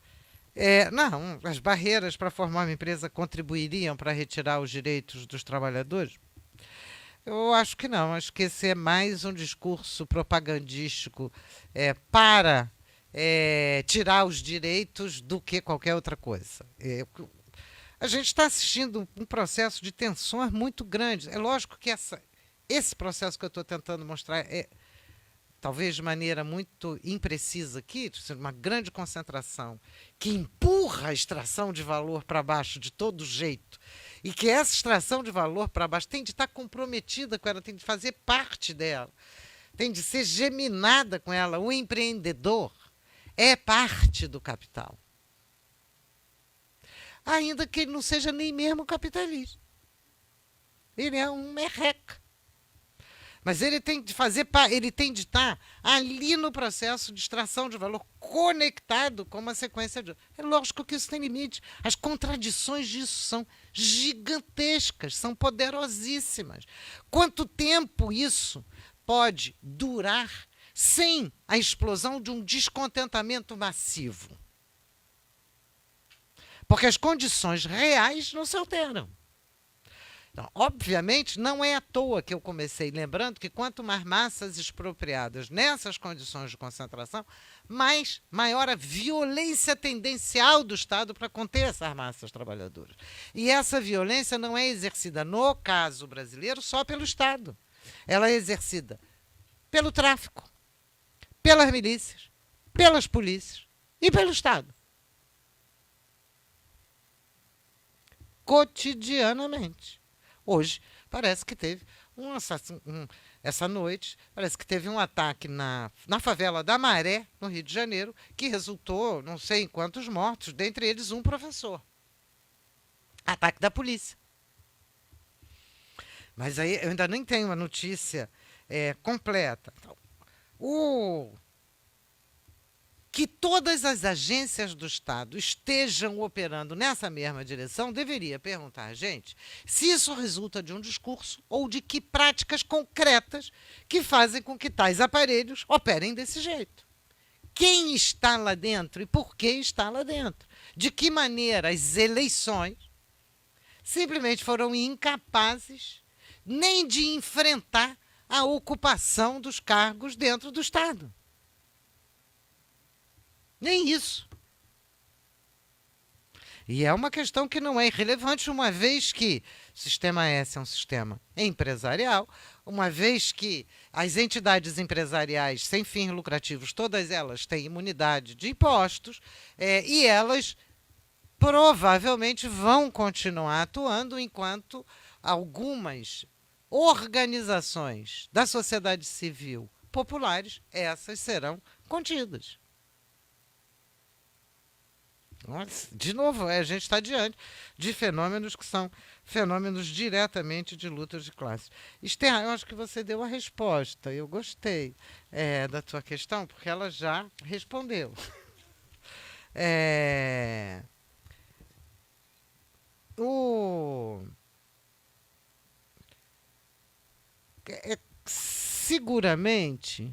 Não, as barreiras para formar uma empresa contribuiriam para retirar os direitos dos trabalhadores? Eu acho que não. Acho que esse é mais um discurso propagandístico para tirar os direitos do que qualquer outra coisa. A gente está assistindo um processo de tensões muito grande. É lógico que esse processo que eu estou tentando mostrar talvez de maneira muito imprecisa aqui, uma grande concentração que empurra a extração de valor para baixo de todo jeito, e que essa extração de valor para baixo tem de estar comprometida com ela, tem de fazer parte dela, tem de ser geminada com ela. O empreendedor é parte do capital, ainda que ele não seja nem mesmo capitalista. Ele é um merreca. Mas ele tem de ele tem de estar ali no processo de extração de valor, conectado com uma sequência de... É lógico que isso tem limite. As contradições disso são gigantescas, são poderosíssimas. Quanto tempo isso pode durar sem a explosão de um descontentamento massivo? Porque as condições reais não se alteram. Então, obviamente, não é à toa que eu comecei lembrando que quanto mais massas expropriadas nessas condições de concentração, maior a violência tendencial do Estado para conter essas massas trabalhadoras. E essa violência não é exercida, no caso brasileiro, só pelo Estado. Ela é exercida pelo tráfico, pelas milícias, pelas polícias e pelo Estado. Cotidianamente. Hoje, parece que teve essa noite, parece que teve um ataque na favela da Maré, no Rio de Janeiro, que resultou, não sei em quantos mortos, dentre eles um professor. Ataque da polícia. Mas aí eu ainda nem tenho a notícia completa. Então, que todas as agências do Estado estejam operando nessa mesma direção, deveria perguntar a gente se isso resulta de um discurso ou de que práticas concretas que fazem com que tais aparelhos operem desse jeito. Quem está lá dentro e por que está lá dentro? De que maneira as eleições simplesmente foram incapazes nem de enfrentar a ocupação dos cargos dentro do Estado. Nem isso. E é uma questão que não é irrelevante, uma vez que o Sistema S é um sistema empresarial, uma vez que as entidades empresariais sem fins lucrativos, todas elas têm imunidade de impostos, e elas provavelmente vão continuar atuando enquanto algumas organizações da sociedade civil populares, essas serão contidas. De novo, a gente está diante de fenômenos que são fenômenos diretamente de lutas de classes. Esther, eu acho que você deu a resposta. Eu gostei da tua questão, porque ela já respondeu. Seguramente,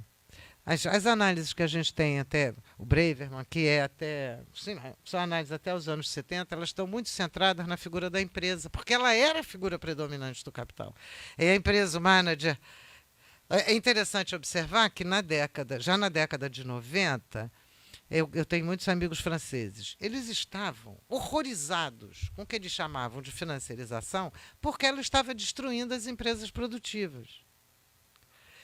as análises que a gente tem até o Braverman, que é até, sim, são análises até os anos 70, elas estão muito centradas na figura da empresa, porque ela era a figura predominante do capital. E a empresa, o manager. É interessante observar que já na década de 90, eu tenho muitos amigos franceses, eles estavam horrorizados com o que eles chamavam de financiarização, porque ela estava destruindo as empresas produtivas.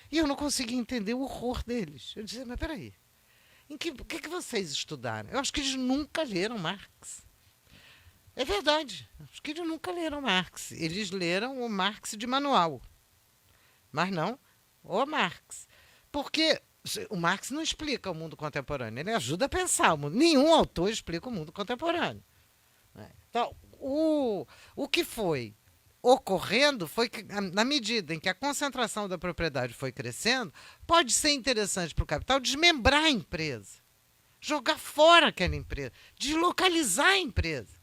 E eu não conseguia entender o horror deles. Eu dizia, mas peraí, o que vocês estudaram? Eu acho que eles nunca leram Marx. É verdade, acho que eles nunca leram Marx. Eles leram o Marx de manual, mas não o Marx. Porque o Marx não explica o mundo contemporâneo, ele ajuda a pensar o mundo. Nenhum autor explica o mundo contemporâneo. Então, o que foi ocorrendo foi que, na medida em que a concentração da propriedade foi crescendo, pode ser interessante para o capital desmembrar a empresa, jogar fora aquela empresa, deslocalizar a empresa.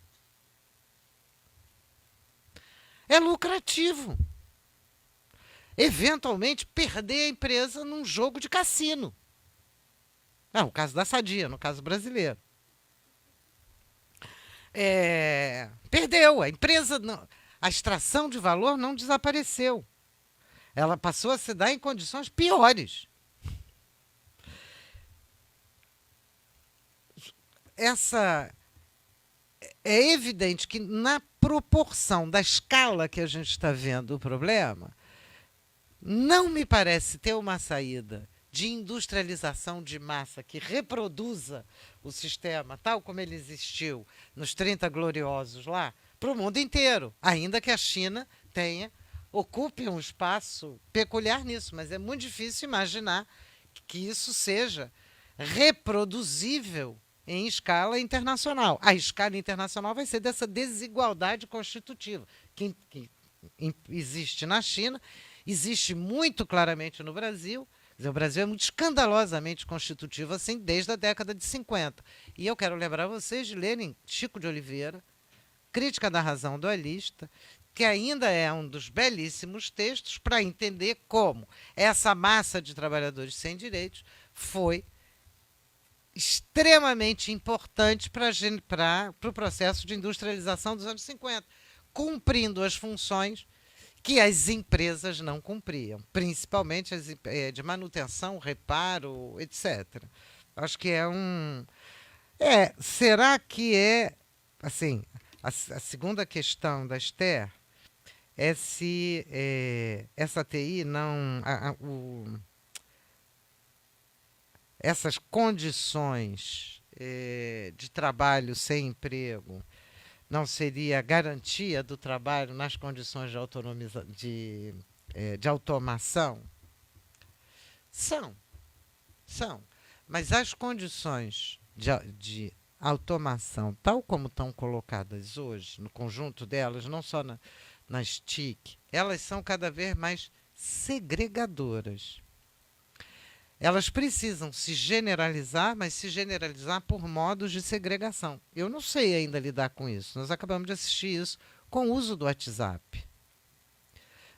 É lucrativo. Eventualmente, perder a empresa num jogo de cassino. No caso da Sadia, no caso brasileiro. Perdeu. A empresa, a extração de valor não desapareceu. Ela passou a se dar em condições piores. É evidente que, na proporção da escala que a gente está vendo o problema, não me parece ter uma saída de industrialização de massa que reproduza o sistema tal como ele existiu nos 30 gloriosos lá, para o mundo inteiro, ainda que a China ocupe um espaço peculiar nisso, mas é muito difícil imaginar que isso seja reproduzível em escala internacional. A escala internacional vai ser dessa desigualdade constitutiva que existe na China, existe muito claramente no Brasil. O Brasil é muito escandalosamente constitutivo assim desde a década de 50. E eu quero lembrar vocês de lerem Chico de Oliveira, Crítica da Razão Dualista, que ainda é um dos belíssimos textos para entender como essa massa de trabalhadores sem direitos foi extremamente importante para o processo de industrialização dos anos 50, cumprindo as funções que as empresas não cumpriam, principalmente as de manutenção, reparo, etc. Acho que será que assim, a segunda questão da Esther é se essa TI não... essas condições de trabalho sem emprego não seria garantia do trabalho nas condições de automação? São. Mas as condições de automação, tal como estão colocadas hoje, no conjunto delas, não só nas TIC, elas são cada vez mais segregadoras. Elas precisam se generalizar, mas se generalizar por modos de segregação. Eu não sei ainda lidar com isso. Nós acabamos de assistir isso com o uso do WhatsApp,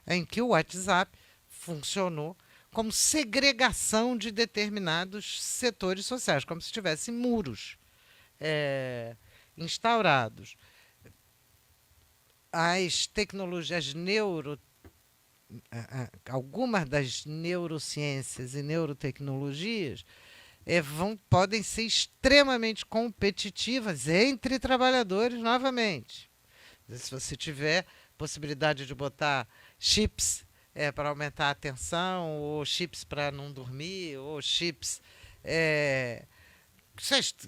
em que o WhatsApp funcionou como segregação de determinados setores sociais, como se tivessem muros instaurados. As tecnologias, algumas das neurociências e neurotecnologias podem ser extremamente competitivas entre trabalhadores novamente. Se você tiver possibilidade de botar chips para aumentar a atenção, ou chips para não dormir, ou chips...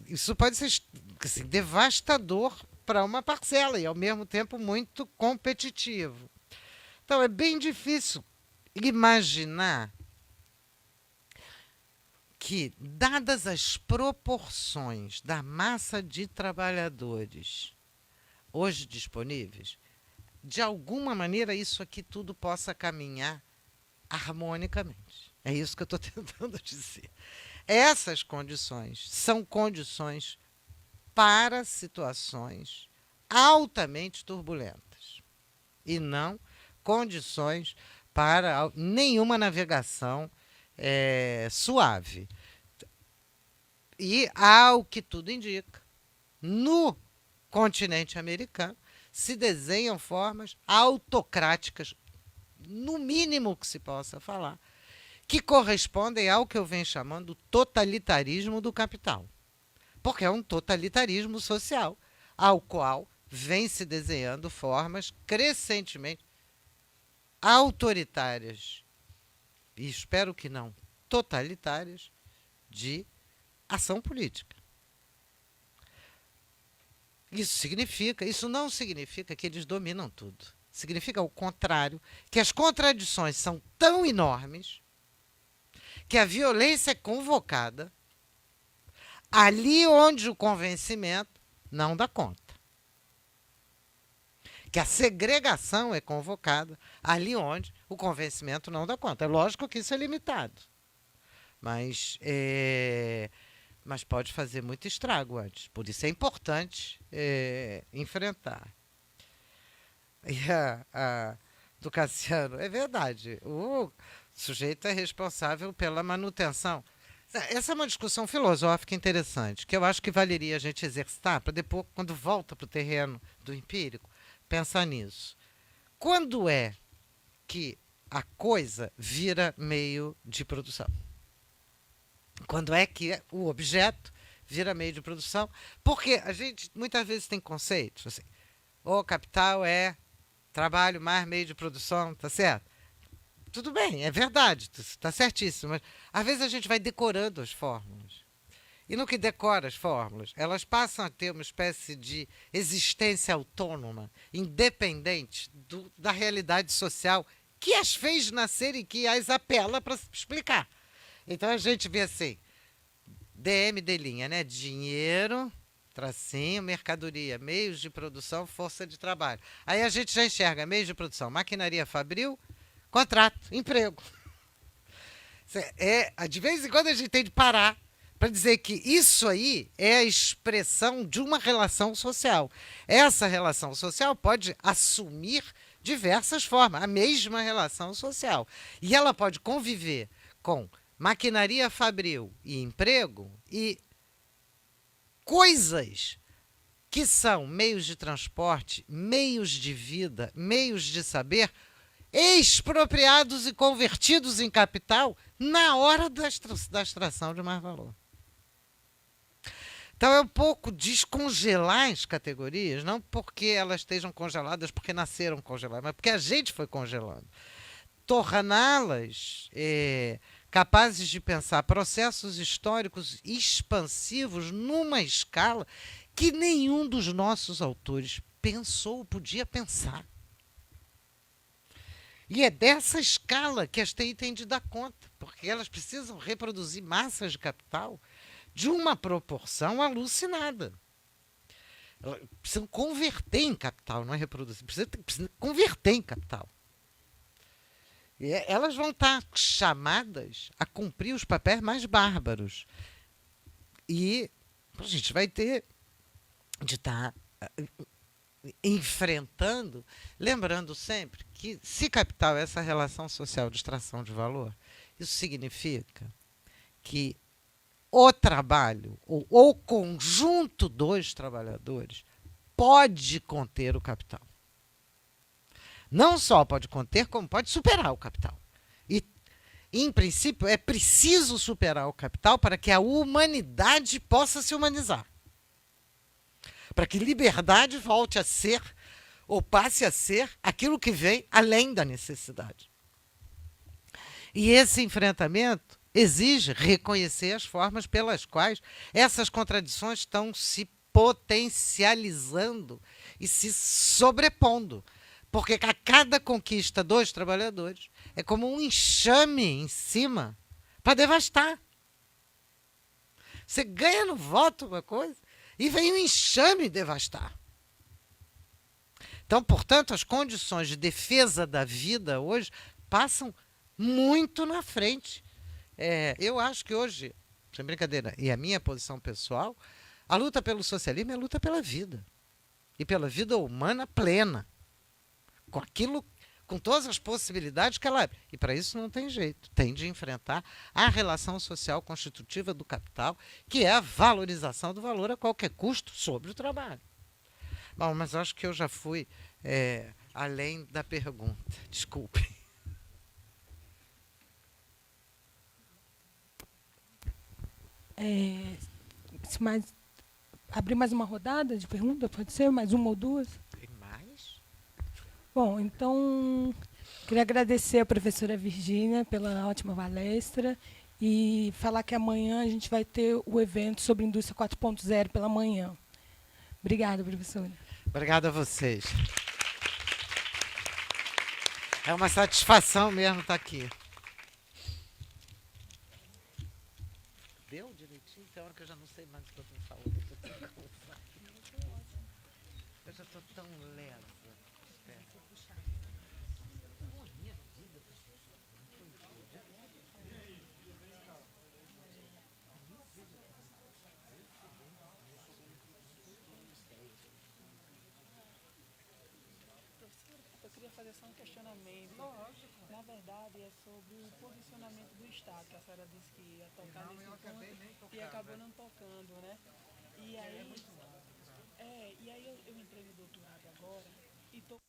isso pode ser assim, devastador para uma parcela e, ao mesmo tempo, muito competitivo. Então, é bem difícil imaginar que, dadas as proporções da massa de trabalhadores hoje disponíveis, de alguma maneira isso aqui tudo possa caminhar harmonicamente. É isso que eu estou tentando dizer. Essas condições são condições para situações altamente turbulentas e não condições para nenhuma navegação suave. E, ao que tudo indica, no continente americano se desenham formas autocráticas, no mínimo que se possa falar, que correspondem ao que eu venho chamando totalitarismo do capital. Porque é um totalitarismo social, ao qual vem se desenhando formas crescentemente autoritárias, e espero que não totalitárias, de ação política. Isso não significa que eles dominam tudo. Significa o contrário, que as contradições são tão enormes que a violência é convocada ali onde o convencimento não dá conta. Que a segregação é convocada ali onde o convencimento não dá conta. É lógico que isso é limitado, mas pode fazer muito estrago antes. Por isso é importante enfrentar. E do Cassiano, é verdade, o sujeito é responsável pela manutenção. Essa é uma discussão filosófica interessante, que eu acho que valeria a gente exercitar para depois, quando volta para o terreno do empírico, pensar nisso. Quando é que a coisa vira meio de produção? Quando é que o objeto vira meio de produção? Porque a gente muitas vezes tem conceitos assim, o capital é trabalho mais meio de produção, tá certo? Tudo bem, é verdade, está certíssimo, mas às vezes a gente vai decorando as fórmulas. E no que decora as fórmulas, elas passam a ter uma espécie de existência autônoma, independente da realidade social que as fez nascer e que as apela para explicar. Então a gente vê assim, DM de linha, né? Dinheiro, tracinho, mercadoria, meios de produção, força de trabalho. Aí a gente já enxerga meios de produção, maquinaria fabril, contrato, emprego. De vez em quando a gente tem de parar para dizer que isso aí é a expressão de uma relação social. Essa relação social pode assumir diversas formas, a mesma relação social. E ela pode conviver com maquinaria fabril e emprego e coisas que são meios de transporte, meios de vida, meios de saber, expropriados e convertidos em capital na hora da extração de mais valor. Então é um pouco descongelar as categorias, não porque elas estejam congeladas, porque nasceram congeladas, mas porque a gente foi congelando. Torná-las capazes de pensar processos históricos expansivos numa escala que nenhum dos nossos autores pensou, podia pensar. E é dessa escala que as TI têm de dar conta, porque elas precisam reproduzir massas de capital de uma proporção alucinada. Elas precisam converter em capital, não é reproduzir, precisam converter em capital. E elas vão estar chamadas a cumprir os papéis mais bárbaros. E a gente vai ter de estar enfrentando, lembrando sempre que, se capital é essa relação social de extração de valor, isso significa que o trabalho, ou o conjunto dos trabalhadores, pode conter o capital. Não só pode conter, como pode superar o capital. em princípio, é preciso superar o capital para que a humanidade possa se humanizar. Para que liberdade volte a ser, ou passe a ser, aquilo que vem além da necessidade. E esse enfrentamento exige reconhecer as formas pelas quais essas contradições estão se potencializando e se sobrepondo. Porque a cada conquista dos trabalhadores é como um enxame em cima para devastar. Você ganha no voto uma coisa e vem um enxame devastar. Então, portanto, as condições de defesa da vida hoje passam muito na frente. Eu acho que hoje, sem brincadeira, e a minha posição pessoal, a luta pelo socialismo é a luta pela vida. E pela vida humana plena. Com aquilo, com todas as possibilidades que ela é. E para isso não tem jeito. Tem de enfrentar a relação social constitutiva do capital, que é a valorização do valor a qualquer custo sobre o trabalho. Bom, mas acho que eu já fui além da pergunta. Desculpe. Abrir mais uma rodada de pergunta, pode ser? Mais uma ou duas? Tem mais? Bom, então, queria agradecer a professora Virgínia pela ótima palestra e falar que amanhã a gente vai ter o evento sobre Indústria 4.0 pela manhã. Obrigada, professora. Obrigado a vocês. É uma satisfação mesmo estar aqui. Deu direitinho? Tem hora que eu já não sei mais o que eu estou falando. Eu já estou tão lesa. Eu queria fazer só um questionamento. Lógico. Na verdade, é sobre o posicionamento do Estado, que a senhora disse que ia tocar nesse ponto e acabou não tocando, né? E aí, eu entrei no doutorado agora e estou